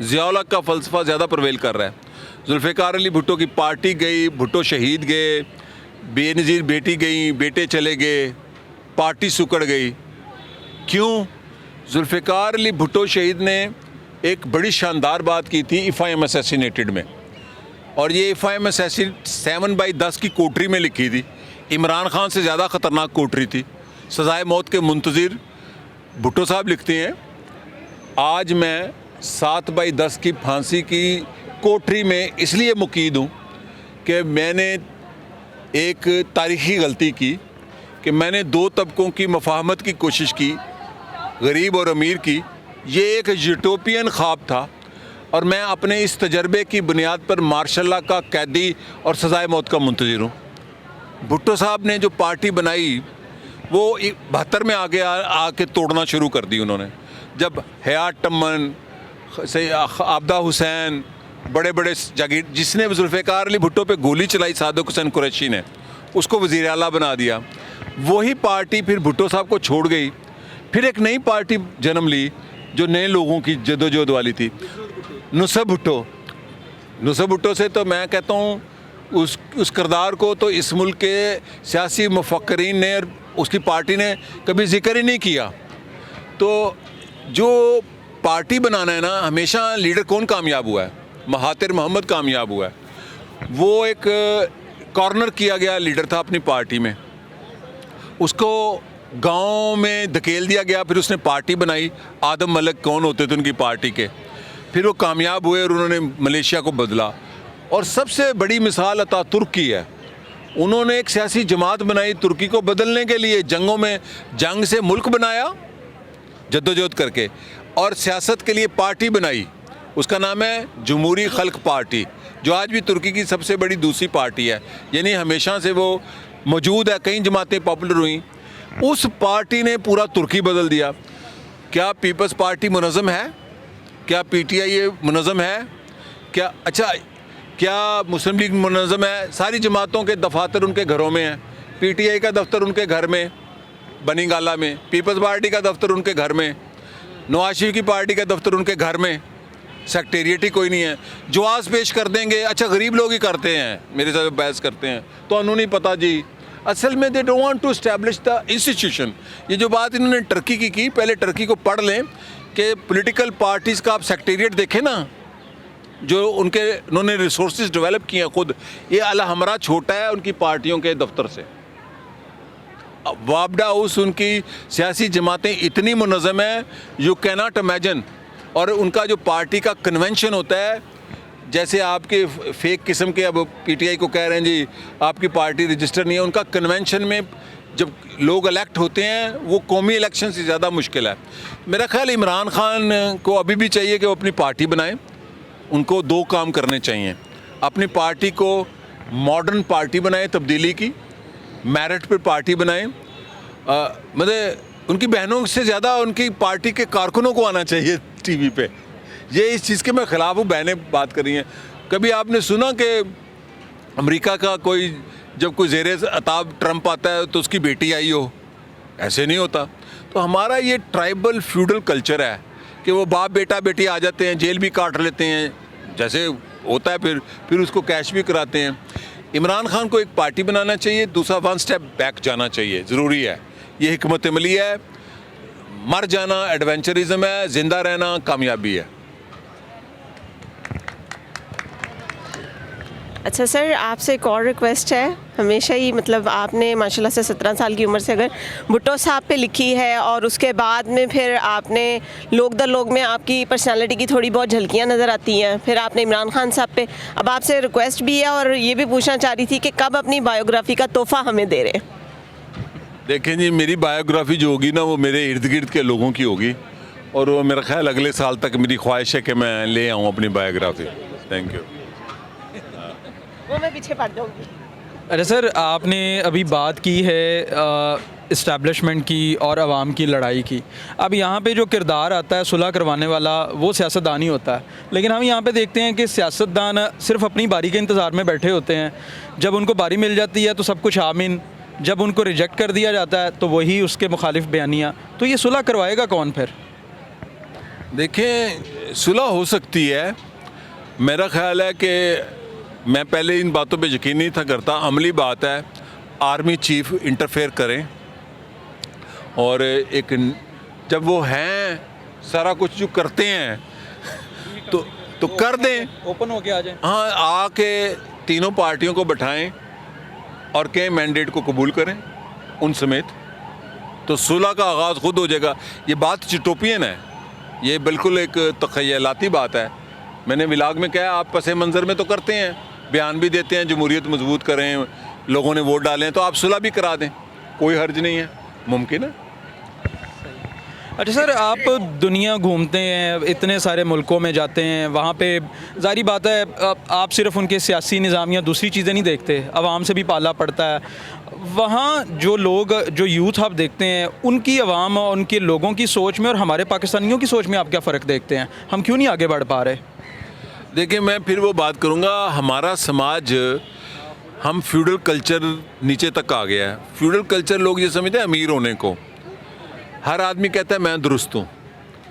ज़िया उल हक का फ़लसफ़ा ज़्यादा प्रवेल कर रहा है। जुल्फ़िकार अली भुट्टो की पार्टी गई, भुट्टो शहीद गए, बेनज़ीर बेटी गई, बेटे चले गए, पार्टी सुकड़ गई। क्यों? जुल्फ़िकार अली भुट्टो शहीद ने एक बड़ी शानदार बात की थी इफ़ आई एम असैसिनेटेड में, और ये इफ़ आई एम असैसिनेटेड 7/10 की कोठरी में लिखी थी। इमरान खान से ज़्यादा ख़तरनाक कोठरी थी। सज़ाए मौत के मुंतज़िर भुट्टो साहब लिखते हैं, आज मैं 7/10 की फांसी की कोठरी में इसलिए मुकीद हूँ कि मैंने एक तारीख़ी गलती की कि मैंने दो तबकों की मफाहमत की कोशिश की, गरीब और अमीर की। ये एक यूटोपियन ख्वाब था और मैं अपने इस तजर्बे की बुनियाद पर मार्शल लॉ का कैदी और सज़ाए मौत का मुंतज़िर हूँ। भुट्टो साहब ने जो पार्टी बनाई वो 72 में आके तोड़ना शुरू कर दी उन्होंने। जब हयात टम्मन से आबदा हुसैन, बड़े बड़े जागीर, जिसने जुल्फ़िकार अली भुट्टो पे गोली चलाई सादिक हुसैन कुरैशी ने, उसको वज़ीर आला बना दिया। वही पार्टी फिर भुट्टो साहब को छोड़ गई। फिर एक नई पार्टी जन्म ली जो नए लोगों की जदोजहद वाली थी, नुसरत भुट्टो। नुसरत भुट्टो से तो मैं कहता हूँ उस किरदार को तो इस मुल्क के सियासी मुफक्किरीन ने और उसकी पार्टी ने कभी जिक्र ही नहीं किया। तो जो पार्टी बनाना है ना, हमेशा लीडर कौन कामयाब हुआ है? महातिर मोहम्मद कामयाब हुआ है। वो एक कॉर्नर किया गया लीडर था अपनी पार्टी में, उसको गांव में धकेल दिया गया, फिर उसने पार्टी बनाई। आदम मलिक कौन होते थे उनकी पार्टी के, फिर वो कामयाब हुए और उन्होंने मलेशिया को बदला। और सबसे बड़ी मिसाल अतातुर्क की है। उन्होंने एक सियासी जमात बनाई तुर्की को बदलने के लिए, जंगों में जंग से मुल्क बनाया जद्दोजहद करके, और सियासत के लिए पार्टी बनाई। उसका नाम है जमहूरी खल्क पार्टी, जो आज भी तुर्की की सबसे बड़ी दूसरी पार्टी है, यानी हमेशा से वो मौजूद है। कई जमातें पॉपुलर हुई, उस पार्टी ने पूरा तुर्की बदल दिया। क्या पीपल्स पार्टी मुनज़्ज़म है? क्या पीटीआई मुनज़्ज़म है? क्या क्या मुस्लिम लीग मुनज़्ज़म है? सारी जमातों के दफातर उनके घरों में हैं। पीटीआई का दफ्तर उनके घर में बनीगाला में, पीपल्स पार्टी का दफ्तर उनके घर में, नवाज शरीफ की पार्टी का दफ्तर उनके घर में। सेक्रेटेरिएट ही कोई नहीं है। जवाब पेश कर देंगे, अच्छा गरीब लोग ही करते हैं, मेरे साथ बहस करते हैं, तो उन्होंने नहीं पता जी। असल में they don't want to establish the institution. ये जो बात इन्होंने टर्की की, पहले टर्की को पढ़ लें कि पॉलिटिकल पार्टीज़ का आप सेक्रेटेरिएट देखें ना, जो उन्होंने रिसोर्सेज डेवलप किए हैं खुद। ये अल हमरा छोटा है उनकी पार्टियों के दफ्तर से। वापडा हाउस, उनकी सियासी जमातें इतनी मुनज़्ज़म है, यू कैन नॉट इमेजिन। और उनका जो पार्टी का कन्वेंशन होता है, जैसे आपके फेक किस्म के, अब पीटीआई को कह रहे हैं जी आपकी पार्टी रजिस्टर नहीं है, उनका कन्वेंशन में जब लोग इलेक्ट होते हैं वो कौमी इलेक्शन से ज़्यादा मुश्किल है। मेरा ख्याल इमरान खान को अभी भी चाहिए कि वो अपनी पार्टी बनाएं। उनको दो काम करने चाहिए, अपनी पार्टी को मॉडर्न पार्टी बनाएं, तब्दीली की, मेरिट पर पार्टी बनाएं। मतलब उनकी बहनों से ज़्यादा उनकी पार्टी के कारकुनों को आना चाहिए टीवी पे। ये इस चीज़ के मैं ख़िलाफ़ हूँ, बहनें बात कर रही हैं। कभी आपने सुना कि अमेरिका का कोई जब कोई ज़ेरे अताब ट्रंप आता है तो उसकी बेटी आई हो? ऐसे नहीं होता। तो हमारा ये ट्राइबल फ्यूडल कल्चर है कि वो बाप बेटा बेटी आ जाते हैं, जेल भी काट लेते हैं, जैसे होता है, फिर उसको कैश भी कराते हैं। इमरान खान को एक पार्टी बनाना चाहिए, दूसरा 1 स्टेप बैक जाना चाहिए, ज़रूरी है। ये हिकमत अमली है। मर जाना एडवेंचरिज्म है, ज़िंदा रहना कामयाबी है। अच्छा सर, आपसे एक और रिक्वेस्ट है। हमेशा ही मतलब आपने माशाल्लाह से 17 साल की उम्र से अगर भुट्टो साहब पे लिखी है और उसके बाद में फिर आपने लोग दर लोग में आपकी पर्सनालिटी की थोड़ी बहुत झलकियाँ नज़र आती हैं, फिर आपने इमरान खान साहब पे, अब आपसे रिक्वेस्ट भी है और ये भी पूछना चाह रही थी कि कब अपनी बायोग्राफी का तोहफ़ा हमें दे रहे हैं? देखें जी, मेरी बायोग्राफी जो होगी ना वो मेरे इर्द गिर्द के लोगों की होगी, और वो मेरा ख्याल अगले साल तक मेरी ख्वाहिश है कि मैं ले आऊँ अपनी बायोग्राफी। Thank you. वो मैं पीछे पड़ जाऊँगी। अरे सर, आपने अभी बात की है इस्टेब्लिशमेंट की और आवाम की लड़ाई की। अब यहाँ पे जो किरदार आता है सुलह करवाने वाला, वो सियासतदान ही होता है, लेकिन हम यहाँ पे देखते हैं कि सियासतदान सिर्फ अपनी बारी के इंतज़ार में बैठे होते हैं। जब उनको बारी मिल जाती है तो सब कुछ आमीन, जब उनको रिजेक्ट कर दिया जाता है तो वही उसके मुखालिफ बयानियाँ। तो ये सुलह करवाएगा कौन फिर? देखें, सुलह हो सकती है। मेरा ख्याल है कि मैं पहले इन बातों पे यकीन नहीं था करता। अमली बात है, आर्मी चीफ इंटरफेयर करें और एक जब वो हैं सारा कुछ जो करते हैं तो कर दें, ओपन होके आ जाए। हाँ, आके तीनों पार्टियों को बैठाएं और के मैंडेट को कबूल करें उन समेत, तो सुलह का आगाज़ खुद हो जाएगा। ये बात यूटोपियन है, ये बिल्कुल एक तख़य्युलाती बात है। मैंने विलाग में कहा, आप पस मंज़र में तो करते हैं, बयान भी देते हैं जमहूरियत मजबूत करें, लोगों ने वोट डालें, तो आप सुलह भी करा दें, कोई हर्ज नहीं है, मुमकिन है। अच्छा सर, आप दुनिया घूमते हैं, इतने सारे मुल्कों में जाते हैं, वहाँ पे ज़ाहिर बात है आप सिर्फ उनके सियासी निज़ाम या दूसरी चीज़ें नहीं देखते, आवाम से भी पाला पड़ता है। वहाँ जो लोग, जो यूथ आप देखते हैं, उनकी आवाम और उनके लोगों की सोच में और हमारे पाकिस्तानियों की सोच में आप क्या फ़र्क देखते हैं? हम क्यों नहीं आगे बढ़ पा रहे? देखिए, मैं फिर वो बात करूँगा, हमारा समाज, हम फ्यूडल कल्चर नीचे तक आ गया है। फ्यूडल कल्चर लोग ये समझते हैं अमीर होने को। हर आदमी कहता है मैं दुरुस्त हूँ।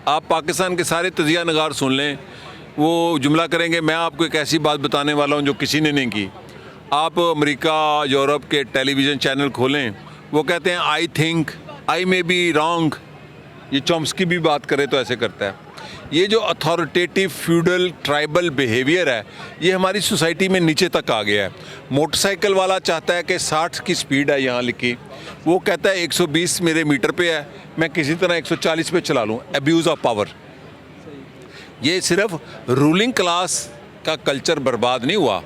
आप पाकिस्तान के सारे तजिया नगार सुन लें, वो जुमला करेंगे, मैं आपको एक ऐसी बात बताने वाला हूँ जो किसी ने नहीं की। आप अमेरिका, यूरोप के टेलीविज़न चैनल खोलें, वो कहते हैं I think, I may be wrong. ये चॉम्स्की भी बात करे तो ऐसे करता है। ये जो अथॉरिटेटिव फ्यूडल ट्राइबल बिहेवियर है, ये हमारी सोसाइटी में नीचे तक आ गया है। मोटरसाइकिल वाला चाहता है कि 60 की स्पीड है यहाँ लिखी, वो कहता है 120 मेरे मीटर पे है, मैं किसी तरह 140 पे चला लूँ। Abuse of power. ये सिर्फ रूलिंग क्लास का कल्चर बर्बाद नहीं हुआ,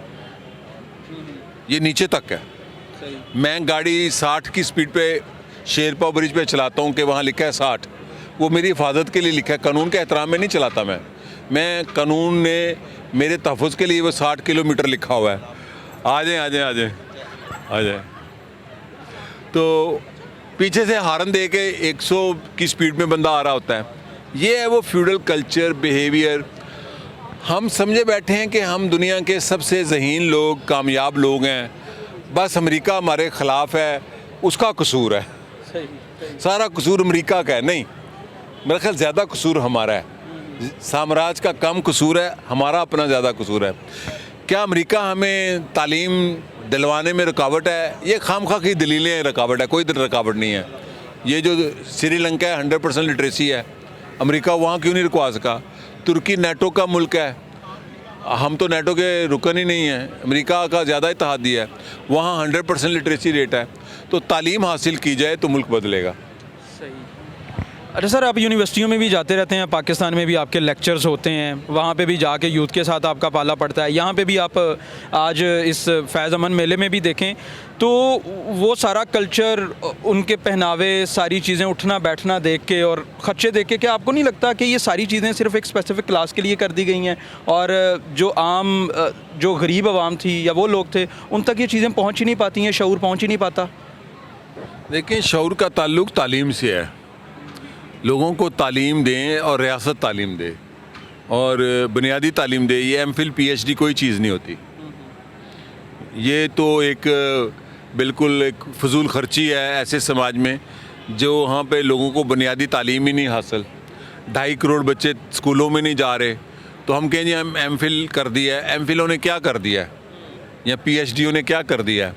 ये नीचे तक है। मैं गाड़ी 60 की स्पीड पे शेरपा ब्रिज पे चलाता हूँ कि वहाँ लिखा है 60, वो मेरी हिफाजत के लिए लिखा है, कानून के एहतराम में नहीं चलाता मैं कानून ने मेरे तहफ़्फ़ुज़ के लिए वो 60 किलोमीटर लिखा हुआ है। आ जाए। तो पीछे से हारन दे के 100 की स्पीड में बंदा आ रहा होता है। ये है वो फ्यूडल कल्चर बिहेवियर। हम समझे बैठे हैं कि हम दुनिया के सबसे ज़हीन लोग, कामयाब लोग हैं, बस अमेरिका हमारे ख़िलाफ़ है, उसका कसूर है, सारा कसूर अमेरिका का है। नहीं, मेरा ख्याल ज़्यादा कसूर हमारा है। साम्राज्य का कम कसूर है, हमारा अपना ज़्यादा कसूर है। क्या अमेरिका हमें तालीम दिलवाने में रुकावट है? ये खामखा की दलीलें रुकावट है, कोई रुकावट नहीं है। ये जो श्रीलंका है 100% लिटरेसी है, अमेरिका वहाँ क्यों नहीं रुकवा सका? तुर्की नेटो का मुल्क है, हम तो नेटो के रुकन ही नहीं हैं, अमेरिका का ज़्यादा इत्तेहादी है, वहाँ 100% लिटरेसी रेट है। तो तालीम हासिल की जाए तो मुल्क बदलेगा। अच्छा सर, आप यूनिवर्सिटियों में भी जाते रहते हैं, पाकिस्तान में भी आपके लेक्चर्स होते हैं, वहाँ पे भी जाके यूथ के साथ आपका पाला पड़ता है। यहाँ पे भी आप आज इस फैज़ अमन मेले में भी देखें तो वो सारा कल्चर, उनके पहनावे, सारी चीज़ें, उठना बैठना देख के और खर्चे देख के, क्या आपको नहीं लगता कि ये सारी चीज़ें सिर्फ एक स्पेसिफ़िक क्लास के लिए कर दी गई हैं और जो गरीब आवाम थी या वो लोग थे, उन तक ये चीज़ें पहुँच ही नहीं पाती हैं, शऊर पहुँच ही नहीं पाता? देखिए, शऊर का ताल्लुक़ तालीम से है। लोगों को तालीम दें और रियासत तालीम दे और बुनियादी तालीम दे। ये एमफिल पीएचडी कोई चीज़ नहीं होती। ये तो एक बिल्कुल एक फजूल खर्ची है ऐसे समाज में जो वहाँ पे लोगों को बुनियादी तालीम ही नहीं हासिल। 2.5 करोड़ बच्चे स्कूलों में नहीं जा रहे, तो हम कहें जी हम एमफिल कर दिया है। एमफिलों ने क्या कर दिया है या पीएचडीओ ने क्या कर दिया है?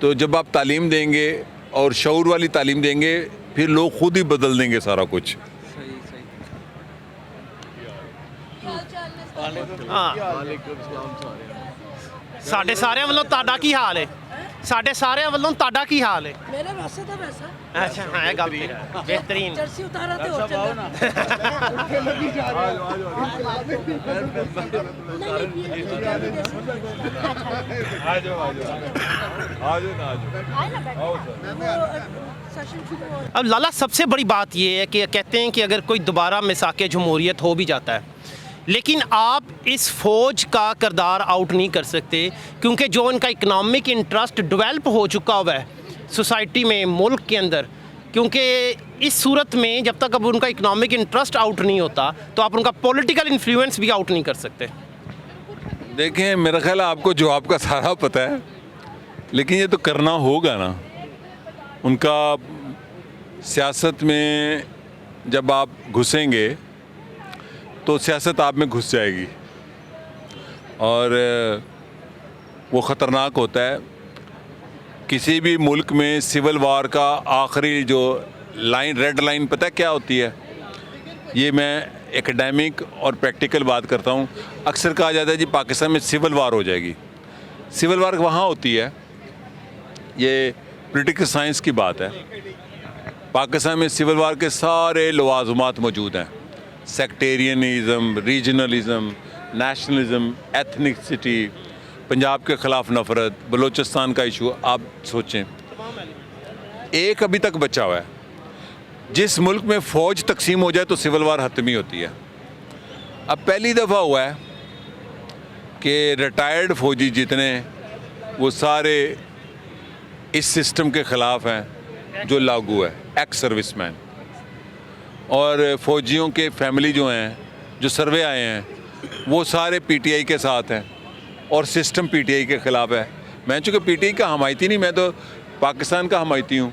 तो जब आप तालीम देंगे और शऊर वाली तालीम देंगे, फिर लोग खुद ही बदल देंगे सारा कुछ। ਸਾਡੇ ਸਾਰਿਆਂ ਵੱਲੋਂ ਤੁਹਾਡਾ ਕੀ ਹਾਲ ਹੈ? ਸਾਡੇ ਸਾਰਿਆਂ ਵੱਲੋਂ ਤੁਹਾਡਾ ਕੀ ਹਾਲ ਹੈ? मेरे वास्ते तो वैसा ਅੱਛਾ, ਹੈ ਗੱਲ ਤੇ ਬਿਹਤਰੀਨ। जर्सी उतारा थे और चल अब लाला, सबसे बड़ी बात ये है कि कहते हैं कि अगर कोई दोबारा मिसाके जमहूरियत हो भी जाता है, लेकिन आप इस फ़ौज का किरदार आउट नहीं कर सकते, क्योंकि जो उनका इकनॉमिक इंटरेस्ट डेवलप हो चुका हुआ है, सोसाइटी में, मुल्क के अंदर, क्योंकि इस सूरत में जब तक अब उनका इकोनॉमिक इंटरेस्ट आउट नहीं होता तो आप उनका पॉलिटिकल इन्फ्लुएंस भी आउट नहीं कर सकते। देखें, मेरा ख्याल है आपको जवाब का सारा पता है, लेकिन ये तो करना होगा ना। उनका सियासत में जब आप घुसेंगे तो सियासत आप में घुस जाएगी और वो ख़तरनाक होता है। किसी भी मुल्क में सिविल वार का आखिरी जो लाइन, रेड लाइन, पता है क्या होती है? ये मैं एकेडमिक और प्रैक्टिकल बात करता हूँ। अक्सर कहा जाता है जी पाकिस्तान में सिविल वार हो जाएगी। सिविल वार वहाँ होती है, ये पॉलिटिकल साइंस की बात है। पाकिस्तान में सिविल वार के सारे लवाज़मात मौजूद हैं, सेक्टेरियनिज़म, रीजनलिज़म, नेशनलिज़म, एथनिसिटी, पंजाब के ख़िलाफ़ नफ़रत, बलूचिस्तान का इशू। आप सोचें, एक अभी तक बचा हुआ है। जिस मुल्क में फ़ौज तकसीम हो जाए तो सिविल वार हतमी होती है। अब पहली दफ़ा हुआ है कि रिटायर्ड फ़ौजी जितने, वो सारे इस सिस्टम के ख़िलाफ़ हैं जो लागू है, एक्स सर्विसमैन। और फ़ौजियों के फैमिली जो हैं, जो सर्वे आए हैं, वो सारे पीटीआई के साथ हैं और सिस्टम पीटीआई के ख़िलाफ़ है। मैं चूँकि पीटीआई का हमायती नहीं, मैं तो पाकिस्तान का हमायती हूँ,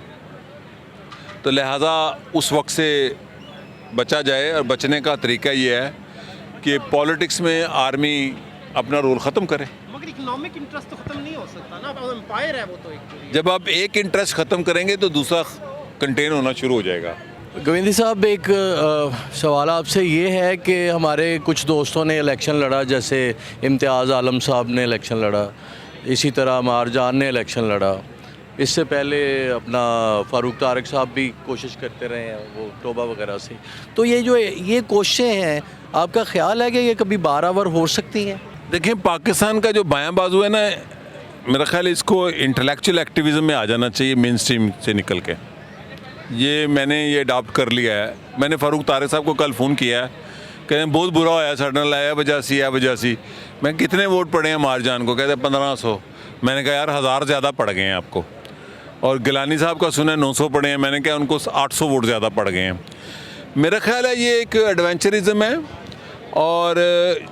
तो लिहाजा उस वक्त से बचा जाए। और बचने का तरीका ये है कि पॉलिटिक्स में आर्मी अपना रोल ख़त्म करे। मगर इकोनॉमिक इंटरेस्ट तो ख़त्म नहीं हो सकता ना, अब एम्पायर है वो तो एक। जब आप एक इंटरेस्ट ख़त्म करेंगे तो दूसरा कंटेन होना शुरू हो जाएगा। गोविंदी साहब, एक सवाल आपसे ये है कि हमारे कुछ दोस्तों ने इलेक्शन लड़ा, जैसे इम्तियाज़ आलम साहब ने इलेक्शन लड़ा, इसी तरह मारजान ने इलेक्शन लड़ा, इससे पहले अपना फ़ारूक तारिक साहब भी कोशिश करते रहे हैं वो तोबा वगैरह से। तो ये कोशिशें हैं, आपका ख्याल है कि ये कभी बारावर हो सकती हैं? देखें, पाकिस्तान का जो बायां बाजू है ना, मेरा ख्याल है इसको इंटेलेक्चुअल एक्टिविज़म में आ जाना चाहिए, मेन स्ट्रीम से निकल के। मैंने ये अडॉप्ट कर लिया है। मैंने फ़ारूक तारिक साहब को कल फ़ोन किया है, कहते हैं बहुत बुरा होया साढ़े नाल, है वजह सी। मैं कितने वोट पड़े हैं मारजान को? कहते हैं 1500। मैंने कहा यार 1000 ज़्यादा पड़ गए हैं आपको। और गिलानी साहब का सुना 900 पड़े हैं, मैंने कहा उनको 800 वोट ज़्यादा पड़ गए हैं। मेरा ख्याल है ये एक एडवेंचरिज़म है। और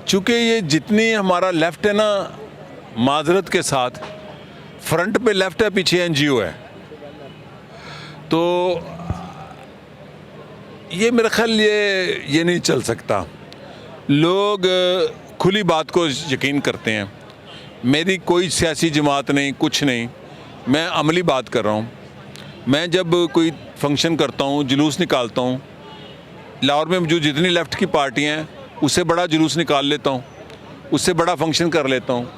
चूँकि ये जितनी हमारा लेफ़्ट है ना, माजरत के साथ फ्रंट पे लेफ़्ट है, पीछे एनजीओ है, तो ये मेरा ख्याल ये नहीं चल सकता। लोग खुली बात को यकीन करते हैं। मेरी कोई सियासी जमात नहीं, कुछ नहीं, मैं अमली बात कर रहा हूँ। मैं जब कोई फंक्शन करता हूँ, जुलूस निकालता हूँ, लाहौर में जो जितनी लेफ़्ट की पार्टियाँ हैं उससे बड़ा जुलूस निकाल लेता हूँ, उससे बड़ा फंक्शन कर लेता हूँ।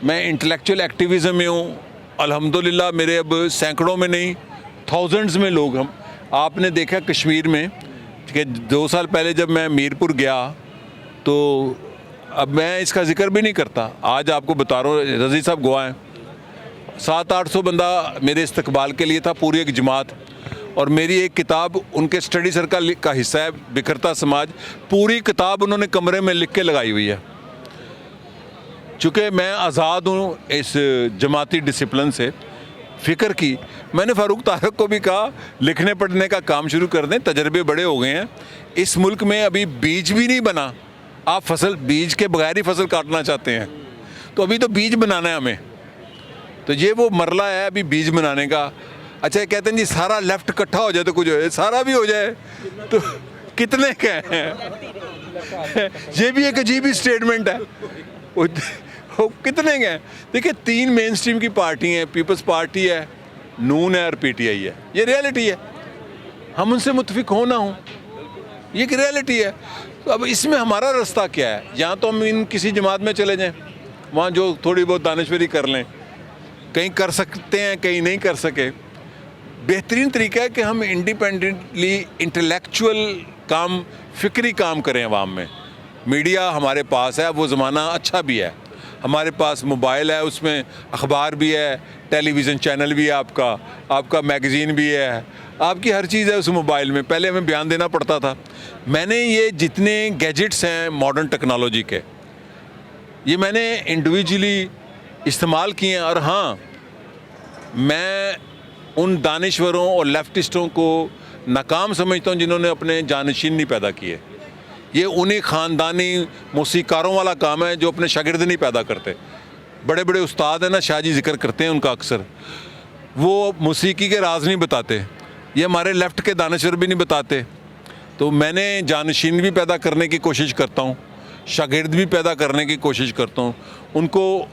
मैं इंटेलेक्चुअल एक्टिविज़म में हूँ अल्हम्दुलिल्लाह। मेरे अब सैकड़ों में नहीं, थाउजेंड्स में लोग हम। आपने देखा कश्मीर में कि 2 साल पहले जब मैं मीरपुर गया, तो अब मैं इसका जिक्र भी नहीं करता, आज आपको बता रहा हूँ, रज़ी साहब गवाह हैं, 700-800 बंदा मेरे इस्तकबाल के लिए था, पूरी एक जमात। और मेरी एक किताब उनके स्टडी सर्कल का हिस्सा है, बिखरता समाज। पूरी किताब उन्होंने कमरे में लिख के लगाई हुई है। चूँकि मैं आज़ाद हूँ इस जमाती डिसिप्लिन से, फ़िक्र की, मैंने फ़ारूक तारिक को भी कहा लिखने पढ़ने का काम शुरू कर दें, तजर्बे बड़े हो गए हैं। इस मुल्क में अभी बीज भी नहीं बना, आप बीज के बगैर ही फसल काटना चाहते हैं, तो अभी तो बीज बनाना है हमें। तो ये वो मरला है अभी बीज बनाने का। अच्छा, कहते हैं जी सारा लेफ़्ट इकट्ठा हो जाए तो कुछ हो जाए, सारा भी हो जाए तो कितने क्या हैं? ये भी एक अजीब ही स्टेटमेंट है। वो कितने गए? देखिए, 3 मेन स्ट्रीम की पार्टी हैं, पीपल्स पार्टी है, नून है और पीटीआई है। ये रियलिटी है, हम उनसे मुतफिक हो ना हो, ये एक रियलिटी है। तो अब इसमें हमारा रास्ता क्या है? या तो हम इन किसी जमात में चले जाएं, वहाँ जो थोड़ी बहुत दानिशवरी कर लें, कहीं कर सकते हैं, कहीं नहीं कर सके। बेहतरीन तरीका है कि हम इंडिपेंडेंटली इंटेलेक्चुअल काम, फ़िक्री काम करें अवाम में। मीडिया हमारे पास है, वो ज़माना अच्छा भी है। हमारे पास मोबाइल है, उसमें अखबार भी है, टेलीविज़न चैनल भी है, आपका मैगज़ीन भी है, आपकी हर चीज़ है उस मोबाइल में। पहले हमें बयान देना पड़ता था। मैंने ये जितने गैजेट्स हैं मॉडर्न टेक्नोलॉजी के, ये मैंने इंडिविजुअली इस्तेमाल किए हैं। और हाँ, मैं उन दानिश्वरों और लेफ्टिस्टों को नाकाम समझता हूँ जिन्होंने अपने जानशीन नहीं पैदा किए। ये उन्हीं ख़ानदानी मौसीकारों वाला काम है जो अपने शागिर्द नहीं पैदा करते। बड़े बड़े उस्ताद हैं ना, शाहजी जिक्र करते हैं उनका अक्सर, वो मौसीकी के राज नहीं बताते। ये हमारे लेफ़्ट के दानिश्वर भी नहीं बताते। तो मैंने जानशीन भी पैदा करने की कोशिश करता हूँ, शागिर्द भी पैदा करने की कोशिश करता हूँ, उनको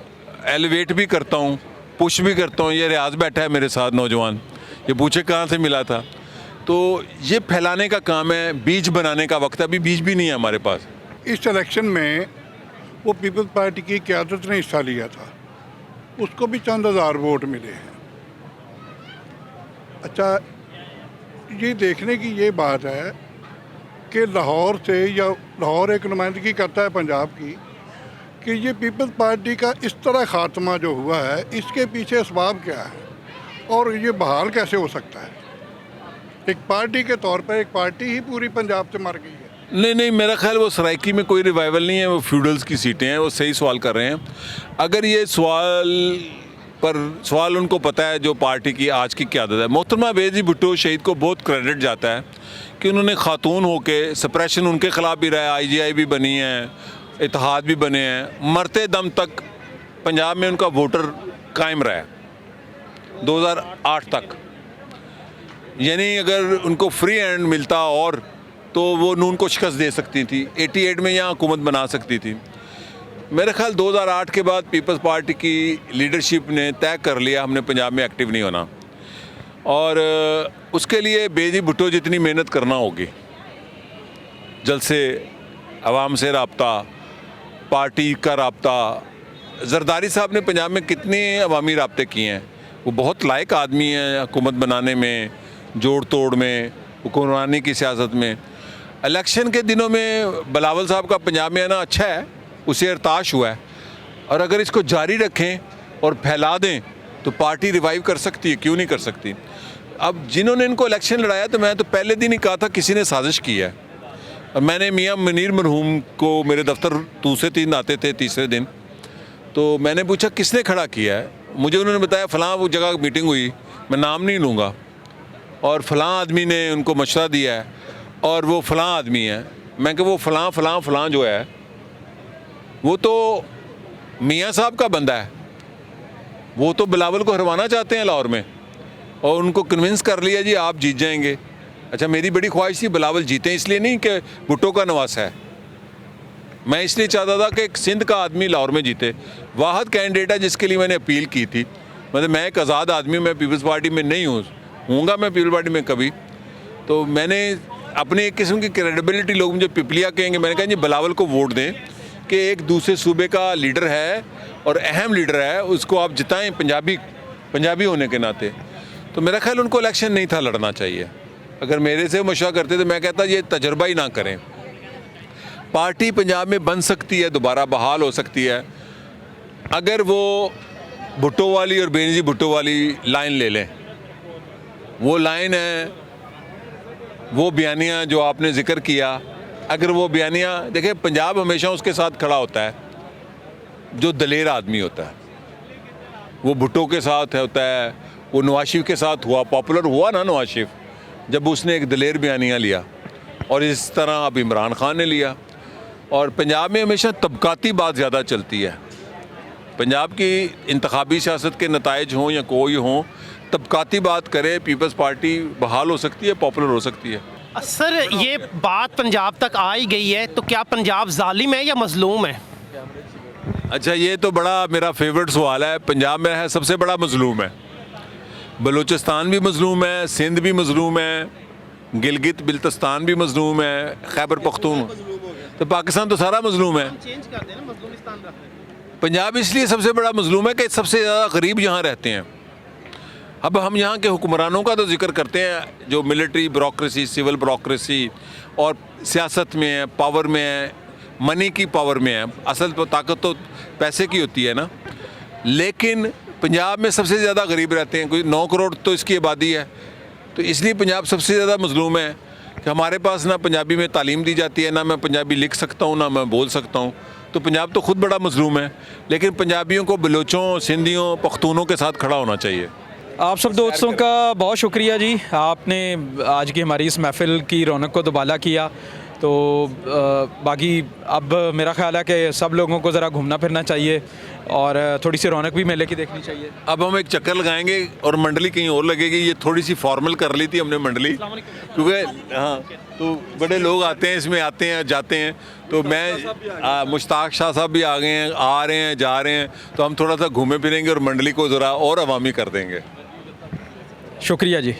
एलिवेट भी करता हूँ, पुश भी करता हूँ। ये रियाज बैठा है मेरे साथ नौजवान, ये पूछे कहाँ से मिला था। तो ये फैलाने का काम है, बीज बनाने का वक्त है, अभी बीज भी नहीं है हमारे पास। इस इलेक्शन में वो पीपल्स पार्टी की क़यादत ने हिस्सा लिया था, उसको भी चंद हज़ार वोट मिले हैं। अच्छा, ये देखने की ये बात है कि लाहौर से, या लाहौर एक नुमाइंदगी करता है पंजाब की, कि ये पीपल्स पार्टी का इस तरह ख़ात्मा जो हुआ है, इसके पीछे असबाब क्या है और ये बहाल कैसे हो सकता है? एक पार्टी के तौर पर एक पार्टी ही पूरी पंजाब से मर गई है। नहीं, मेरा ख्याल वो सराइकी में कोई रिवाइवल नहीं है, वो फ्यूडल्स की सीटें हैं। वो सही सवाल कर रहे हैं। अगर ये सवाल उनको पता है जो पार्टी की आज की क़यादत है। मोहतरमा बेनज़ीर भुट्टो शहीद को बहुत क्रेडिट जाता है कि उन्होंने खातून होके, सप्रेशन उनके ख़िलाफ़ भी रहा है, IGI भी बनी है, इत्तेहाद भी बने हैं, मरते दम तक पंजाब में उनका वोटर कायम रहा है 2008 तक। यानी अगर उनको फ्री हैंड मिलता और तो वो नून को शिकस्त दे सकती थी, 88 में यहाँ हुकूमत बना सकती थी। मेरे ख्याल 2008 के बाद पीपल्स पार्टी की लीडरशिप ने तय कर लिया हमने पंजाब में एक्टिव नहीं होना, और उसके लिए बेनज़ीर भुट्टो जितनी मेहनत करना होगी, जलसे, आवाम से रब्ता, पार्टी का रब्ता। जरदारी साहब ने पंजाब में कितने अवामी रब्ते किए हैं। वो बहुत लायक आदमी है हुकूमत बनाने में, जोड़ तोड़ में, हुक्मरानी की सियासत में। इलेक्शन के दिनों में बिलावल साहब का पंजाब में आना अच्छा है, उसे इरताश हुआ है, और अगर इसको जारी रखें और फैला दें तो पार्टी रिवाइव कर सकती है, क्यों नहीं कर सकती। अब जिन्होंने इनको इलेक्शन लड़ाया, तो मैं तो पहले दिन ही कहा था किसी ने साजिश की है। और मैंने मियां मुनीर मरहूम को मेरे दफ्तर दूसरे दिन आते थे, तीसरे दिन, तो मैंने पूछा किसने खड़ा किया है। मुझे उन्होंने बताया फ़लाँ वो जगह मीटिंग हुई, मैं नाम नहीं लूँगा, और फ़लाँ आदमी ने उनको मशवरा दिया है, और वो फ़लाँ आदमी है। मैं कि वो फ़लाँ जो है वो तो मियाँ साहब का बंदा है, वो तो बिलावल को हरवाना चाहते हैं लाहौर में, और उनको कन्विंस कर लिया जी आप जीत जाएंगे। अच्छा, मेरी बड़ी ख्वाहिश थी बिलावल जीतें, इसलिए नहीं कि भुट्टो का नवासा है, मैं इसलिए चाहता था कि एक सिंध का आदमी लाहौर में जीते। वाहद कैंडिडेट है जिसके लिए मैंने अपील की थी। मतलब मैं एक आज़ाद आदमी हूँ, मैं पीपल्स पार्टी में नहीं हूँगा मैं पीपल्स पार्टी में कभी। तो मैंने अपनी एक किस्म की क्रेडिबिलिटी, लोग मुझे पिपलिया कहेंगे, मैंने कहा जी बिलावल को वोट दें कि एक दूसरे सूबे का लीडर है और अहम लीडर है, उसको आप जिताएं पंजाबी होने के नाते। तो मेरा ख्याल उनको इलेक्शन नहीं था लड़ना चाहिए। अगर मेरे से मशवरा करते तो मैं कहता ये तजर्बा ही ना करें। पार्टी पंजाब में बन सकती है, दोबारा बहाल हो सकती है, अगर वो भुट्टो वाली और बेनज़ीर भुट्टो वाली लाइन ले लें। वो लाइन है, वो बयानियाँ जो आपने जिक्र किया, अगर वो बयानियाँ देखें, पंजाब हमेशा उसके साथ खड़ा होता है जो दलेर आदमी होता है। वो भुट्टो के साथ होता है, वो नवाज शरीफ के साथ हुआ, पॉपुलर हुआ ना नवाज शरीफ जब उसने एक दलेर बयानिया लिया, और इस तरह अब इमरान खान ने लिया। और पंजाब में हमेशा तबकाती बात ज़्यादा चलती है। पंजाब की इंतखाबी सियासत के नताइज हों या कोई हों, तबकाती बात करे, पीपल्स पार्टी बहाल हो सकती है, पॉपुलर हो सकती है। सर, ये बात पंजाब तक आ ही गई है, तो क्या पंजाब जालिम है या मजलूम है? अच्छा, ये तो बड़ा मेरा फेवरेट सवाल है। पंजाब में है सबसे बड़ा मजलूम है, बलूचिस्तान भी मजलूम है, सिंध भी मजलूम है, गिलगित बिल्तिस्तान भी मजलूम है, खैबर पख्तून, तो पाकिस्तान तो सारा मजलूम है। पंजाब इसलिए सबसे बड़ा मजलूम है कि सबसे ज़्यादा गरीब यहाँ रहते हैं। अब हम यहाँ के हुक्मरानों का तो जिक्र करते हैं, जो मिलिट्री ब्यूरोक्रेसी, सिविल ब्यूरोक्रेसी और सियासत में है, पावर में है, मनी की पावर में है। असल तो ताकत तो पैसे की होती है ना। लेकिन पंजाब में सबसे ज़्यादा गरीब रहते हैं, कोई 9 करोड़ तो इसकी आबादी है। तो इसलिए पंजाब सबसे ज़्यादा मजलूम है कि हमारे पास ना पंजाबी में तालीम दी जाती है, ना मैं पंजाबी लिख सकता हूँ, ना मैं बोल सकता हूँ। तो पंजाब तो खुद बड़ा मजलूम है। लेकिन पंजाबियों को बलोचों, सिंधियों, पख्तूनों के साथ खड़ा होना चाहिए। आप सब दोस्तों का बहुत शुक्रिया जी, आपने आज की हमारी इस महफ़िल की रौनक को दुबाला किया। तो बाकी अब मेरा ख्याल है कि सब लोगों को ज़रा घूमना फिरना चाहिए और थोड़ी सी रौनक भी मेले की देखनी चाहिए। अब हम एक चक्कर लगाएंगे और मंडली कहीं और लगेगी। ये थोड़ी सी फॉर्मल कर ली थी हमने मंडली, क्योंकि हाँ तो बड़े लोग आते हैं, इसमें आते हैं जाते हैं। तो मैं मुश्ताक शाह साहब भी आ गए हैं, आ रहे हैं जा रहे हैं, तो हम थोड़ा सा घूमे फिरेंगे और मंडली को ज़रा और अवामी कर देंगे। शुक्रिया जी।